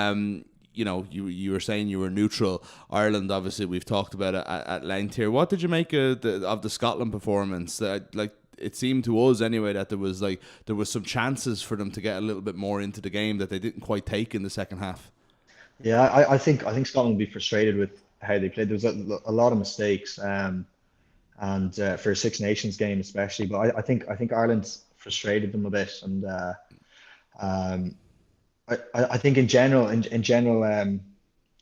You know, you were saying you were neutral. Ireland, obviously, we've talked about it at length here. What did you make of the Scotland performance? It seemed to us anyway that there was some chances for them to get a little bit more into the game that they didn't quite take in the second half. Yeah, I think Scotland will be frustrated with how they played. There was a lot of mistakes, and for a Six Nations game especially. But I think Ireland frustrated them a bit, and I think in general,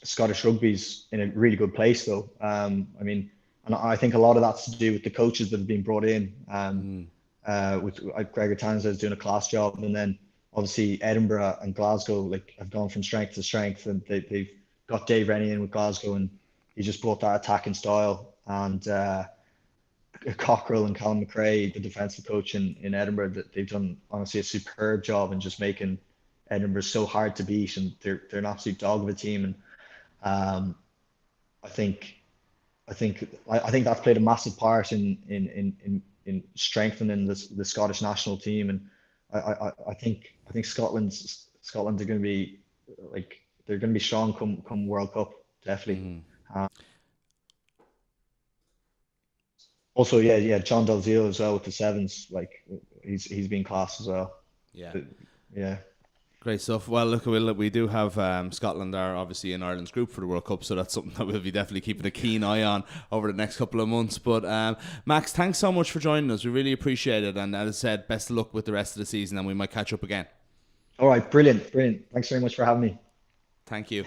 Scottish rugby's in a really good place though. I mean, and I think a lot of that's to do with the coaches that have been brought in. With Gregor Tanza is doing a class job, and then obviously Edinburgh and Glasgow have gone from strength to strength, and they've got Dave Rennie in with Glasgow, and he just brought that attacking style. And Cockrell and Callum McRae, the defensive coach in Edinburgh, that they've done honestly a superb job in just making Edinburgh so hard to beat, and they're an absolute dog of a team. And I think that's played a massive part in strengthening the Scottish national team. And I think Scotland are going to be they're going to be strong come World Cup, definitely. Also, John Dalziel as well with the sevens, he's been class as well. Yeah. Great stuff. Well, look, we do have Scotland are obviously in Ireland's group for the World Cup, so that's something that we'll be definitely keeping a keen eye on over the next couple of months. But Max, thanks so much for joining us. We really appreciate it. And as I said, best of luck with the rest of the season, and we might catch up again. All right, brilliant. Thanks very much for having me. Thank you.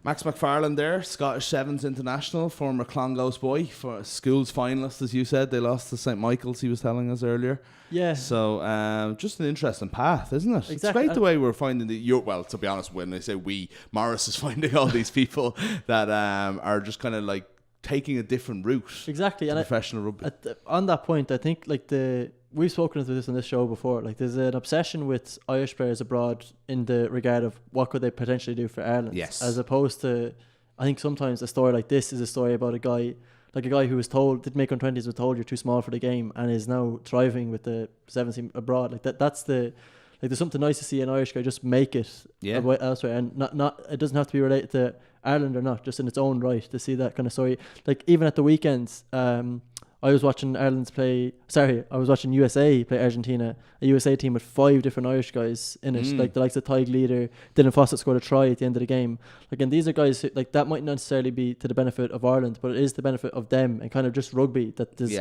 Max McFarland there, Scottish Sevens international, former Clongowes boy, for schools finalist, as you said. They lost to St Michael's, he was telling us earlier. Yeah. So just an interesting path, isn't it? Exactly. It's great the way we're finding well, to be honest, when I say we, Maurice is finding all these people that are just kind of taking a different route. Exactly. And professional rugby. On that point, I think we've spoken about this on this show before. There's an obsession with Irish players abroad in the regard of what could they potentially do for Ireland. Yes. As opposed to, I think sometimes a story like this is a story about a guy who was told, didn't make on 20s, was told you're too small for the game, and is now thriving with the 17 abroad. That's there's something nice to see an Irish guy just make it elsewhere, and not it doesn't have to be related to Ireland or not, just in its own right, to see that kind of story. Even at the weekends, I was watching USA play Argentina, a USA team with 5 different Irish guys in it, the likes of Tig Leader, Dylan Fawcett scored a try at the end of the game. And these are guys who, that might not necessarily be to the benefit of Ireland, but it is the benefit of them and kind of just rugby, that there's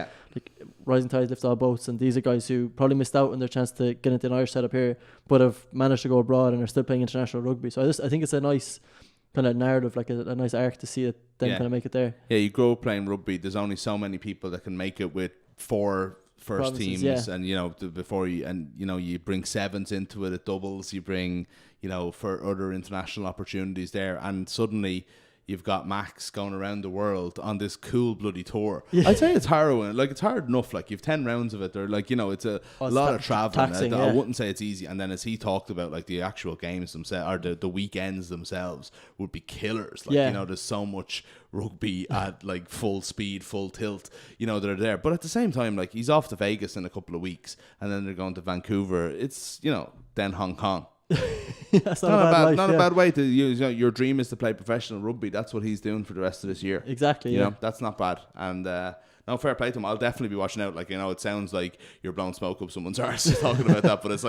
rising tides lift all boats, and these are guys who probably missed out on their chance to get into an Irish setup here, but have managed to go abroad and are still playing international rugby. So I think it's a nice kind of narrative, a nice arc to see it then kind of make it there. Yeah, you grow up playing rugby. There's only so many people that can make it with 4 first teams, and before you bring sevens into it, it doubles. You bring for other international opportunities there, and suddenly you've got Max going around the world on this cool bloody tour. Yeah. I'd say it's harrowing. It's hard enough. You've 10 rounds of it. They're it's a lot of traveling. Taxing, I wouldn't say it's easy. And then as he talked about the actual games themselves, or the weekends themselves would be killers. There's so much rugby at full speed, full tilt, that are there. But at the same time, he's off to Vegas in a couple of weeks, and then they're going to Vancouver. It's, then Hong Kong. That's not a bad way to use. Your dream is to play professional rugby. That's what he's doing for the rest of this year. Exactly. That's not bad. And no, fair play to him. I'll definitely be watching out. It sounds like you're blowing smoke up someone's arse talking about that, but it's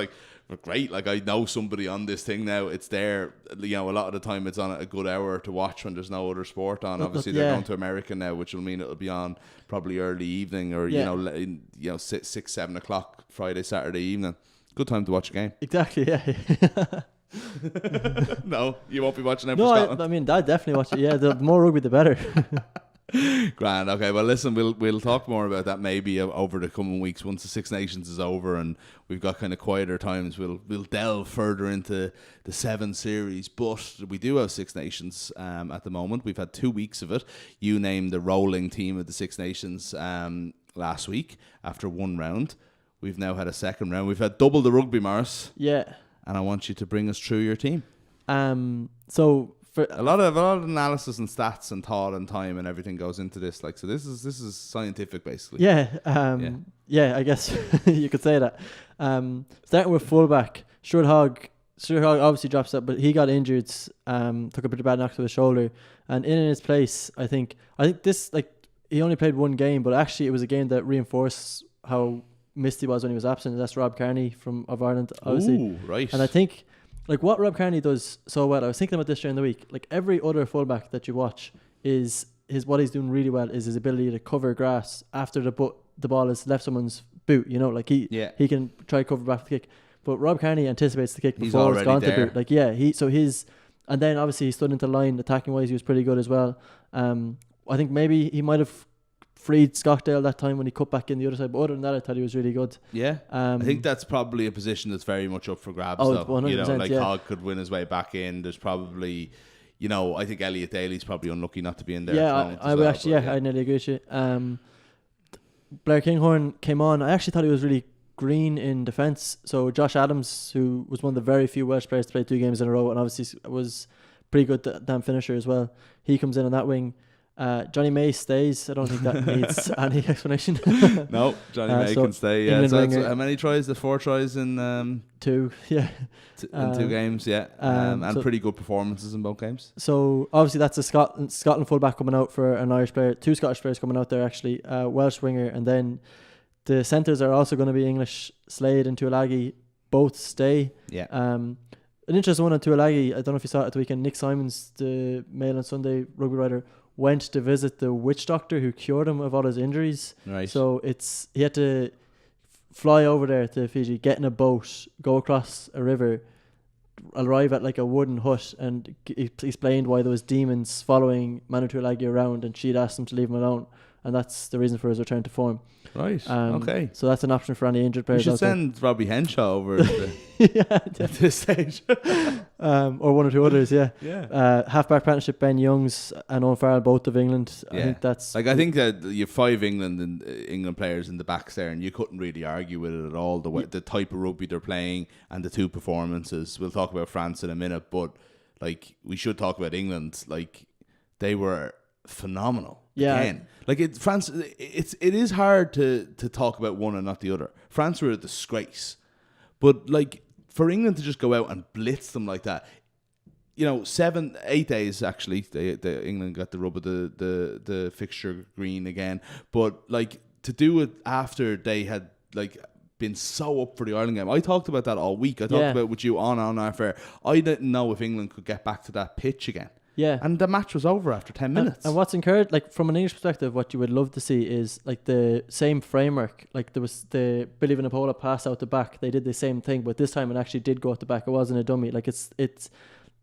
great. I know somebody on this thing now. It's there. A lot of the time it's on a good hour to watch when there's no other sport on. Obviously they're going to America now, which will mean it'll be on probably early evening or 6-7 o'clock Friday, Saturday evening. Good time to watch a game. Exactly, yeah. No, you won't be watching them for No, Scotland. I mean, I'd definitely watch it. Yeah, the more rugby, the better. Grand. Okay. Well, listen, we'll talk more about that maybe over the coming weeks once the Six Nations is over and we've got kind of quieter times. We'll delve further into the 7 series, but we do have Six Nations at the moment. We've had 2 weeks of it. You named the rolling team of the Six Nations last week after 1 round. We've now had a 2nd round. We've had double the rugby, Maurice. Yeah. And I want you to bring us through your team. So for a lot of analysis and stats and thought and time and everything goes into this. Like, so this is scientific basically. Yeah, I guess you could say that. Starting with fullback, Stuart Hogg obviously drops up, but he got injured. Took a pretty bad knock to his shoulder, and in his place, I think this, like, he only played 1 game, but actually it was a game that reinforced how missed he was when he was absent. And that's Rob Carney of Ireland, obviously. Ooh, right. And I think, like, what Rob Carney does so well, I was thinking about this during the week, like every other fullback that you watch is what he's doing really well is his ability to cover grass after the ball has left someone's boot, you know, like he can try to cover back the kick. But Rob Carney anticipates the kick before it's gone to boot. Like, yeah, and then obviously he stood into line attacking wise, he was pretty good as well. I think maybe he might have freed Stockdale that time when he cut back in the other side, but other than that I thought he was really good. Yeah. I think that's probably a position that's very much up for grabs though. 100%, you know, like Hogg could win his way back in. There's probably, you know, I think Elliot Daly's probably unlucky not to be in there. Yeah, I would actually, I nearly agree with you. Blair Kinghorn came on. I actually thought he was really green in defence. So Josh Adams, who was one of the very few Welsh players to play 2 games in a row and obviously was pretty good damn finisher as well, he comes in on that wing. Johnny May stays. I don't think that needs any explanation. No, Johnny May can stay. Yeah, so how many tries? The 4 tries in 2. Yeah, in 2 games. Yeah, and pretty good performances in both games. So obviously that's a Scotland fullback coming out for an Irish player. 2 Scottish players coming out there actually. Welsh winger, and then the centres are also going to be English. Slade and Tuilagi both stay. Yeah. An interesting one on Tuilagi. I don't know if you saw it at the weekend. Nick Simons, the Mail on Sunday rugby writer, went to visit the witch doctor who cured him of all his injuries. Right. So he had to fly over there to Fiji, get in a boat, go across a river, arrive at like a wooden hut, and explained why there was demons following Manu Tuilagi around, and she'd asked him to leave him alone, and that's the reason for his return to form. Right. Okay. So that's an option for any injured players. You should send Robbie Henshaw over at this stage. Or 1 or 2 others, yeah. Yeah. Halfback partnership, Ben Youngs and Owen Farrell, both of England. Yeah. I think that's... Like, I think that you have 5 England players in the backs there, and you couldn't really argue with it at all. The type of rugby they're playing and the 2 performances. We'll talk about France in a minute, but, like, we should talk about England. Like, they were phenomenal. Yeah. Again. Like, France, it is hard to talk about one and not the other. France were a disgrace. But, like, for England to just go out and blitz them like that, you know, 8 days actually, England got the rub of the fixture green again. But, like, to do it after they had, like, been so up for the Ireland game. I talked about that all week. I talked about it with you on our fair. I didn't know if England could get back to that pitch again. Yeah. And the match was over after 10 minutes. And what's encouraged, like, from an English perspective, what you would love to see is, like, the same framework. Like, there was the Billy Vanapola pass out the back. They did the same thing, but this time it actually did go out the back. It wasn't a dummy. Like, it's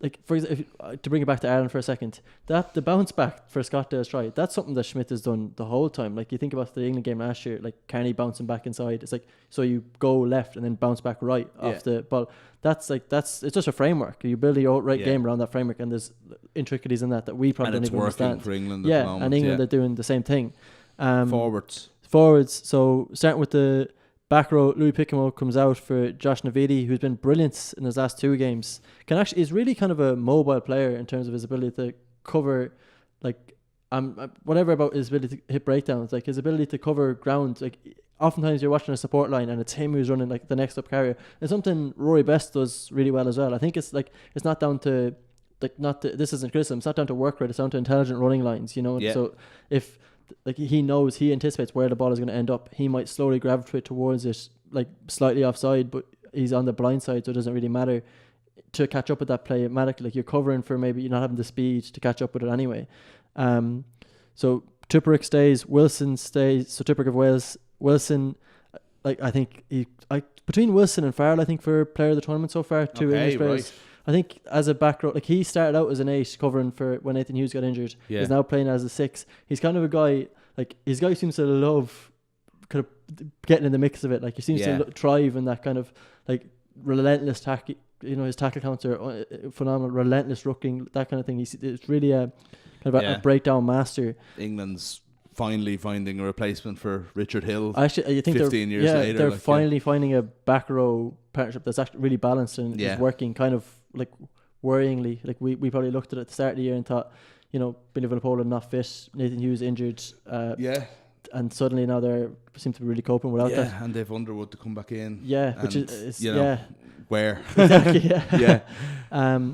like, for example, to bring it back to Ireland for a second, that the bounce back for Scotland's try, that's something that Schmidt has done the whole time. Like, you think about the England game last year, like Carney bouncing back inside. It's like, so you go left and then bounce back right off the ball. It's just a framework. You build your right game around that framework, and there's intricacies in that we probably don't even understand. And it's working for England at the moment. And England are doing the same thing. Forwards. So starting with the back row, Louis Pickamo comes out for Josh Navidi, who's been brilliant in his last 2 games. Is really kind of a mobile player in terms of his ability to cover, like, whatever about his ability to hit breakdowns, like his ability to cover ground. Like, oftentimes you're watching a support line and it's him who's running like the next up carrier. It's something Rory Best does really well as well. I think it's not down to, like, this isn't criticism. It's not down to work rate. It's down to intelligent running lines. You know. Yeah. So if, like, he anticipates where the ball is going to end up, he might slowly gravitate towards it, like slightly offside, but he's on the blind side, so it doesn't really matter to catch up with that play automatically. Like, you're covering for maybe you're not having the speed to catch up with it anyway. So Tupperick stays, Wilson stays. So Tupperick of Wales, Wilson. like I think between Wilson and Farrell, I think for player of the tournament so far, two English players. Right. I think as a back row, like he started out as an 8 covering for when Nathan Hughes got injured. Yeah. He's now playing as a 6. He's kind of a guy, like his guy seems to love kind of getting in the mix of it. Like he seems to thrive in that kind of like relentless tackle. You know, his tackle counts are phenomenal, relentless rucking, that kind of thing. It's really a kind of a breakdown master. England's finally finding a replacement for Richard Hill. Actually, I think 15 years later. They're finally finding a back row partnership that's actually really balanced and is working kind of like worryingly. Like we probably looked at it at the start of the year and thought, you know, Billy Villapolo not fit, Nathan Hughes injured. And suddenly now they seem to be really coping without that. Yeah, and they've Underwood to come back in. Yeah, which is you know, where? Exactly,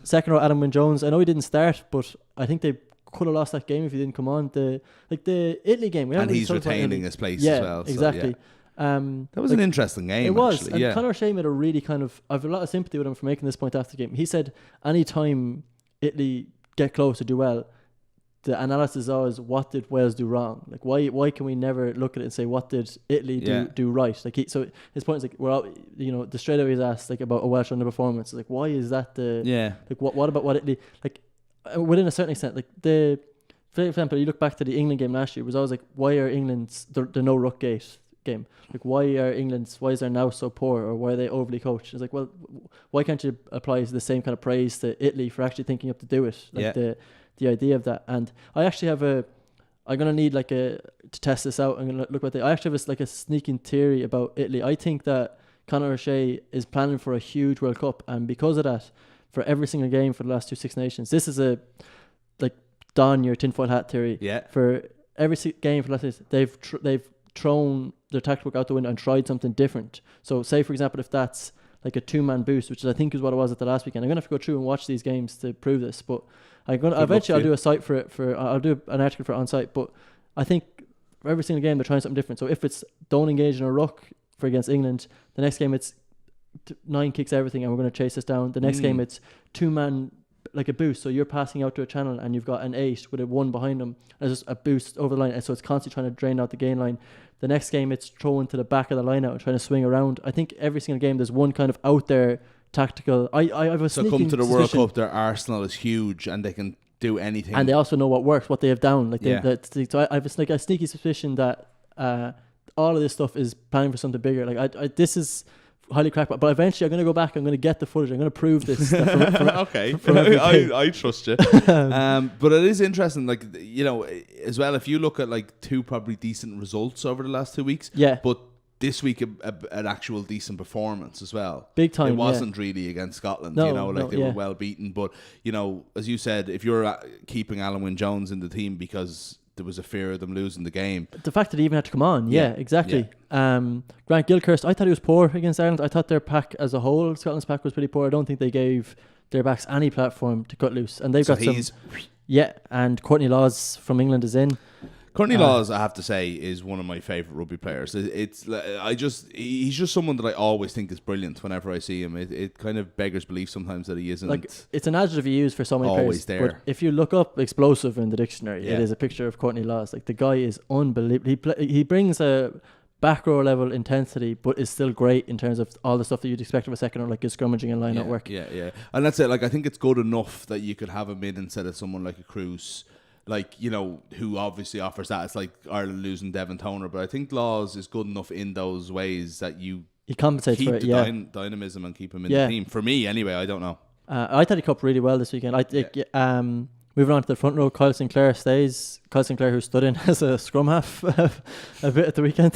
second row, Adam Wynne-Jones. I know he didn't start, but I think they could have lost that game if he didn't come on. The Italy game. And he's retaining his place as well. Exactly. That was an interesting game. It was. Actually. And Conor O'Shea made a really kind of... I have a lot of sympathy with him for making this point after the game. He said, any time Italy get close or do well, the analysis is always, what did Wales do wrong? Like, why can we never look at it and say, what did Italy do right? Like, so his point is like, we're all, you know, the straight away he's asked like about a Welsh underperformance. Like, why is that like what about what Italy, like within a certain extent, like for example, you look back to the England game last year, it was always like, why are England's the no ruck gate game? Like, why is there now so poor, or why are they overly coached? It's like, well, why can't you apply the same kind of praise to Italy for actually thinking up to do it? Like the idea of that. And I actually have I'm going to need to test this out. I'm going to look at I actually have a sneaking theory about Italy. I think that Conor O'Shea is planning for a huge World Cup, and because of that, for every single game for the last 2 Six Nations, this is a don your tinfoil hat theory. Yeah. For every game for the last they've thrown their tactical book out the window and tried something different. So say for example, if that's like a 2-man boost, which I think is what it was at the last weekend. I'm gonna have to go through and watch these games to prove this, but eventually I'll do a site for it. I'll do an article for it on site. But I think for every single game they're trying something different. So if it's don't engage in a ruck for against England, the next game it's 9 kicks everything and we're going to chase this down. The next game it's 2-man like a boost. So you're passing out to a channel and you've got an 8 with a 1 behind them. And it's just a boost over the line, and so it's constantly trying to drain out the gain line. The next game it's throwing to the back of the line out and trying to swing around. I think every single game there's one kind of out there tactical. I have a so come to the World Cup, their arsenal is huge and they can do anything, and they also know what works, what they have down. Like so I have a sneaky suspicion that all of this stuff is planning for something bigger. Like this is highly crackpot, but eventually I'm going to go back, I'm going to get the footage, I'm going to prove this. Okay, I trust you. But it is interesting, like, you know, as well, if you look at like 2 probably decent results over the last 2 weeks, but this week an actual decent performance as well. Big time. It wasn't really against Scotland, they were well beaten, but you know, as you said, if you're keeping Alan Wynne-Jones in the team because there was a fear of them losing the game. The fact that he even had to come on, exactly. Grant Gilchrist, I thought he was poor against Ireland. I thought their pack as a whole, Scotland's pack, was pretty poor. I don't think they gave their backs any platform to cut loose. And they've got some... and Courtney Laws from England is in. Courtney Laws, I have to say, is one of my favourite rugby players. He's just someone that I always think is brilliant whenever I see him. It kind of beggars belief sometimes that he isn't. Like, it's an adjective you use for so many always players. There. But if you look up explosive in the dictionary, it is a picture of Courtney Laws. Like, the guy is unbelievable. He brings a back row level intensity, but is still great in terms of all the stuff that you'd expect of a second row, like his scrummaging and line out work. Yeah. And that's it. Like, I think it's good enough that you could have him in instead of someone like a Cruz, like, you know, who obviously offers that. It's like Ireland losing Devon Toner, but I think Laws is good enough in those ways that he compensates for it, dynamism and keep him in the team. For me, anyway, I don't know. I thought he coped really well this weekend. I think, moving on to the front row, Kyle Sinclair stays. Kyle Sinclair, who stood in as a scrum half a bit at the weekend.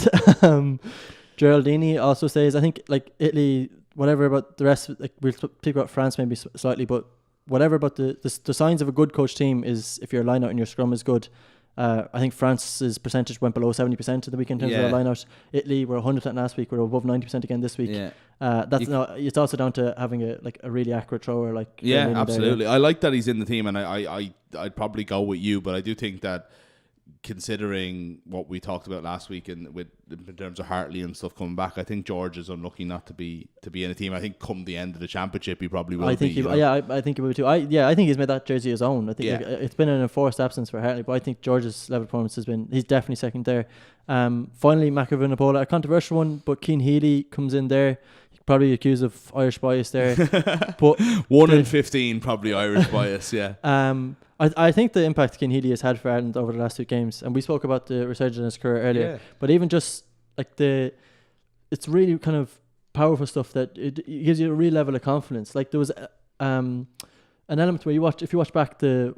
Geraldini also stays. I think, like, Italy, whatever about the rest, like, we'll speak about France maybe slightly, but whatever about the signs of a good coach team is if your line out and your scrum is good. I think France's percentage went below 70% in the weekend in terms of their line out. Italy were 100% last week. We're above 90% again this week. It's also down to having a really accurate thrower. Like, absolutely. I like that he's in the team, and I'd probably go with you, but I do think that considering what we talked about last week and in terms of Hartley and stuff coming back, I think George is unlucky not to be in a team. I think come the end of the championship, he probably will. I think I think he will too. I think he's made that jersey his own. I think it's been an enforced absence for Hartley, but I think George's level of performance he's definitely second there. Finally, Macavinapola, a controversial one, but Keane Healy comes in there. Probably accused of Irish bias there, but 1 in 15 probably Irish bias. Yeah. I think the impact Keane Healy has had for Ireland over the last 2 games, and we spoke about the resurgence in his career earlier. But even just like it's really kind of powerful stuff that it gives you a real level of confidence. Like there was an element where if you watch back the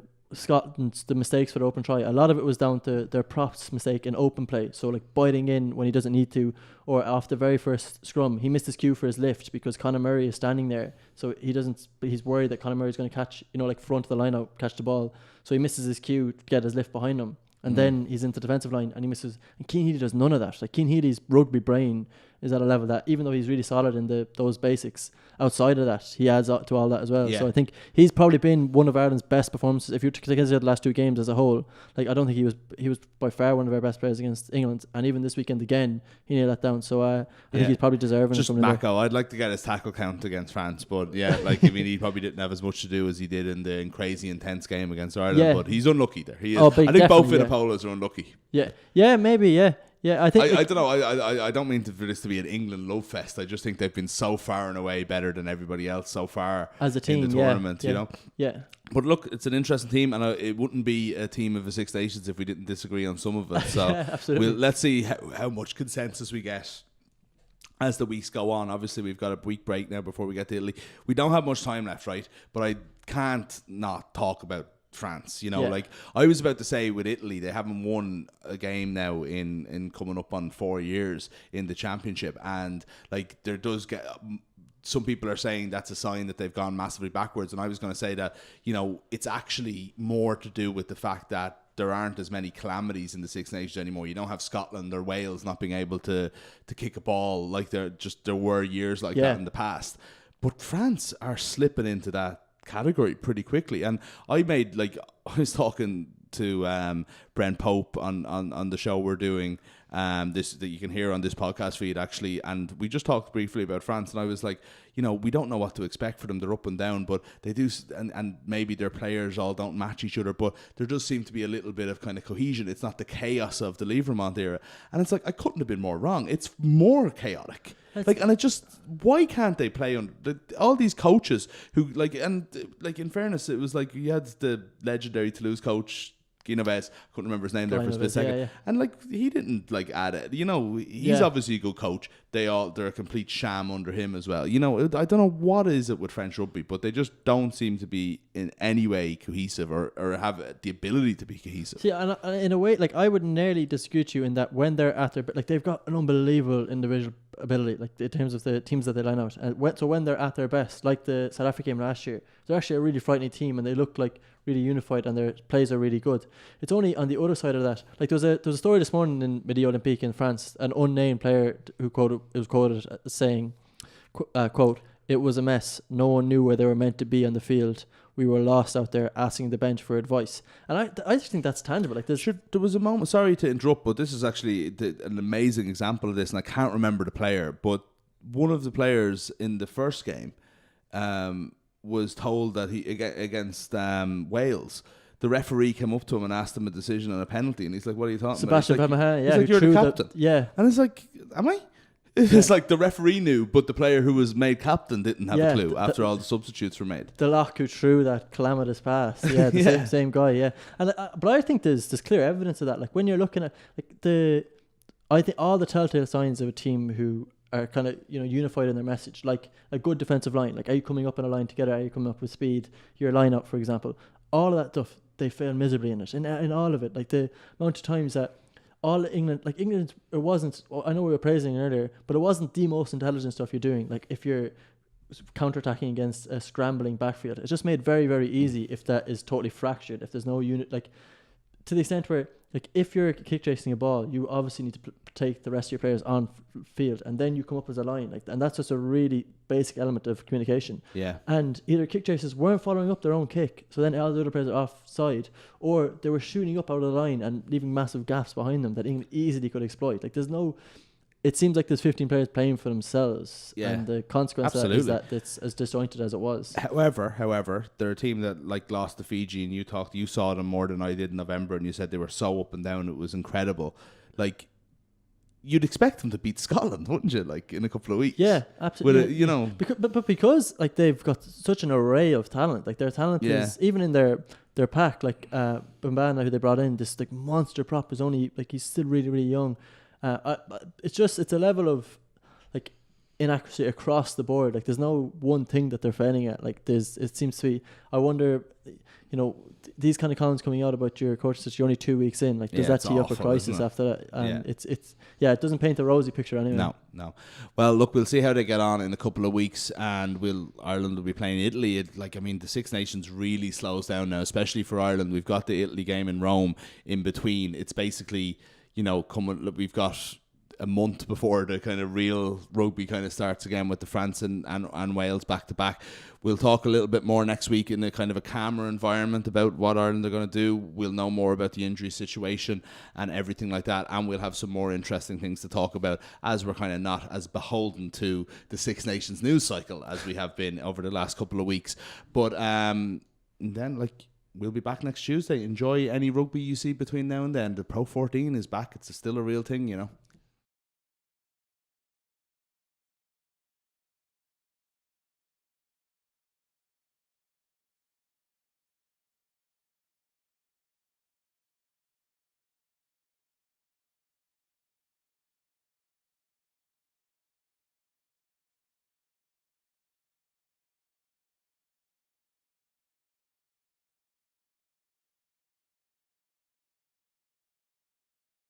mistakes for the open try, a lot of it was down to their props mistake in open play. So like biting in when he doesn't need to, or off the very first scrum, he missed his cue for his lift because Conor Murray is standing there. So he's worried that Conor Murray is going to catch, like front of the line out, catch the ball. So he misses his cue to get his lift behind him. And then he's into the defensive line and he misses. And Keane Healy does none of that. Like Keane Healy's rugby brain is at a level that even though he's really solid in those basics, outside of that, he adds up to all that as well. So I think he's probably been one of Ireland's best performances. If you consider the last 2 games as a whole, like I don't think he was by far one of our best players against England. And even this weekend again, he nailed that down. So I think he's probably deserving. Just Mako, I'd like to get his tackle count against France, but he probably didn't have as much to do as he did in the crazy intense game against Ireland. But he's unlucky there. He is. I think both Vinapolas are unlucky. Yeah, maybe. Yeah, I think I don't know. I don't mean for this to be an England love fest. I just think they've been so far and away better than everybody else so far as a team in the tournament. Yeah. But look, it's an interesting team, and it wouldn't be a team of the Six Nations if we didn't disagree on some of it. So absolutely. let's see how much consensus we get as the weeks go on. Obviously, we've got a week break now before we get to Italy. We don't have much time left, right? But I can't not talk about France, like I was about to say with Italy, they haven't won a game now in coming up on 4 years in the championship, and like there does get some people are saying that's a sign that they've gone massively backwards, and I was going to say that it's actually more to do with the fact that there aren't as many calamities in the Six Nations anymore. You don't have Scotland or Wales not being able to kick a ball like there were years like that in the past, but France are slipping into that category pretty quickly. And I was talking to Brent Pope on the show we're doing this that you can hear on this podcast feed actually, and we just talked briefly about France, and I was like, we don't know what to expect for them. They're up and down, but they do, and maybe their players all don't match each other, but there does seem to be a little bit of kind of cohesion. It's not the chaos of the Lieberman era, and it's like I couldn't have been more wrong. It's more chaotic. Why can't they play on all these coaches who in fairness, it was like you had the legendary Toulouse coach Guinoves, couldn't remember his name there for a split second, and he didn't add it. He's obviously a good coach. They're a complete sham under him as well. I don't know what is it with French rugby, but they just don't seem to be in any way cohesive or have the ability to be cohesive. See, and in a way, I would nearly disagree with you in that when they're at their they've got an unbelievable individual ability, in terms of the teams that they line out. And so when they're at their best, like the South Africa game last year, they're actually a really frightening team, and they look really unified, and their plays are really good. It's only on the other side of that. There was a story this morning in Midi Olympique in France, an unnamed player who was quoted as saying, quote, "It was a mess. No one knew where they were meant to be on the field. We were lost out there asking the bench for advice." And I just think that's tangible. There was a moment, sorry to interrupt, but this is actually an amazing example of this, and I can't remember the player, but one of the players in the first game was told that he against Wales, the referee came up to him and asked him a decision on a penalty, and he's like, "What are you talking Sebastian about?" Pemaha, He's like, "You're the captain." And it's like, "Am I?" It's like the referee knew, but the player who was made captain didn't have a clue after all the substitutes were made. The lock who threw that calamitous pass, same guy, And but I think there's clear evidence of that. When you're looking at I think all the telltale signs of a team who are kind of unified in their message, like a good defensive line. Are you coming up in a line together? Are you coming up with speed? Your line up, for example. All of that stuff, they fail miserably in it. In all of it, the amount of times that all England, it wasn't. I know we were praising it earlier, but it wasn't the most intelligent stuff you're doing. If you're counter-attacking against a scrambling backfield, it's just made very, very easy if that is totally fractured. If there's no unit, to the extent where like if you're kick chasing a ball, you obviously need to take the rest of your players on field, and then you come up as a line, like, and that's just a really basic element of communication. Yeah. And either kick chasers weren't following up their own kick, so then all the other players are offside, or they were shooting up out of the line and leaving massive gaps behind them that England easily could exploit. Like there's no. It seems like there's 15 players playing for themselves, and the consequence of that is that it's as disjointed as it was. However, they're a team that like lost to Fiji, and you saw them more than I did in November, and you said they were so up and down, it was incredible. Like you'd expect them to beat Scotland, wouldn't you? Like in a couple of weeks. Yeah, absolutely. Because like they've got such an array of talent. Like their talent is even in their pack. Like Bambana, who they brought in, this like monster prop, is only like he's still really really young. It's a level of like inaccuracy across the board. Like there's no one thing that they're failing at. Like it seems to be. I wonder, these kind of comments coming out about your coach that you're only 2 weeks in. Like does that tee up a crisis after that? And it doesn't paint a rosy picture anyway. No. Well, look, we'll see how they get on in a couple of weeks, and Ireland will be playing Italy. The Six Nations really slows down now, especially for Ireland. We've got the Italy game in Rome in between. It's basically. We've got a month before the kind of real rugby kind of starts again with the France and Wales back to back. We'll talk a little bit more next week in a kind of a calmer environment about what Ireland are going to do. We'll know more about the injury situation and everything like that, and we'll have some more interesting things to talk about as we're kind of not as beholden to the Six Nations news cycle as we have been over the last couple of weeks. But then we'll be back next Tuesday. Enjoy any rugby you see between now and then. The Pro 14 is back. It's still a real thing,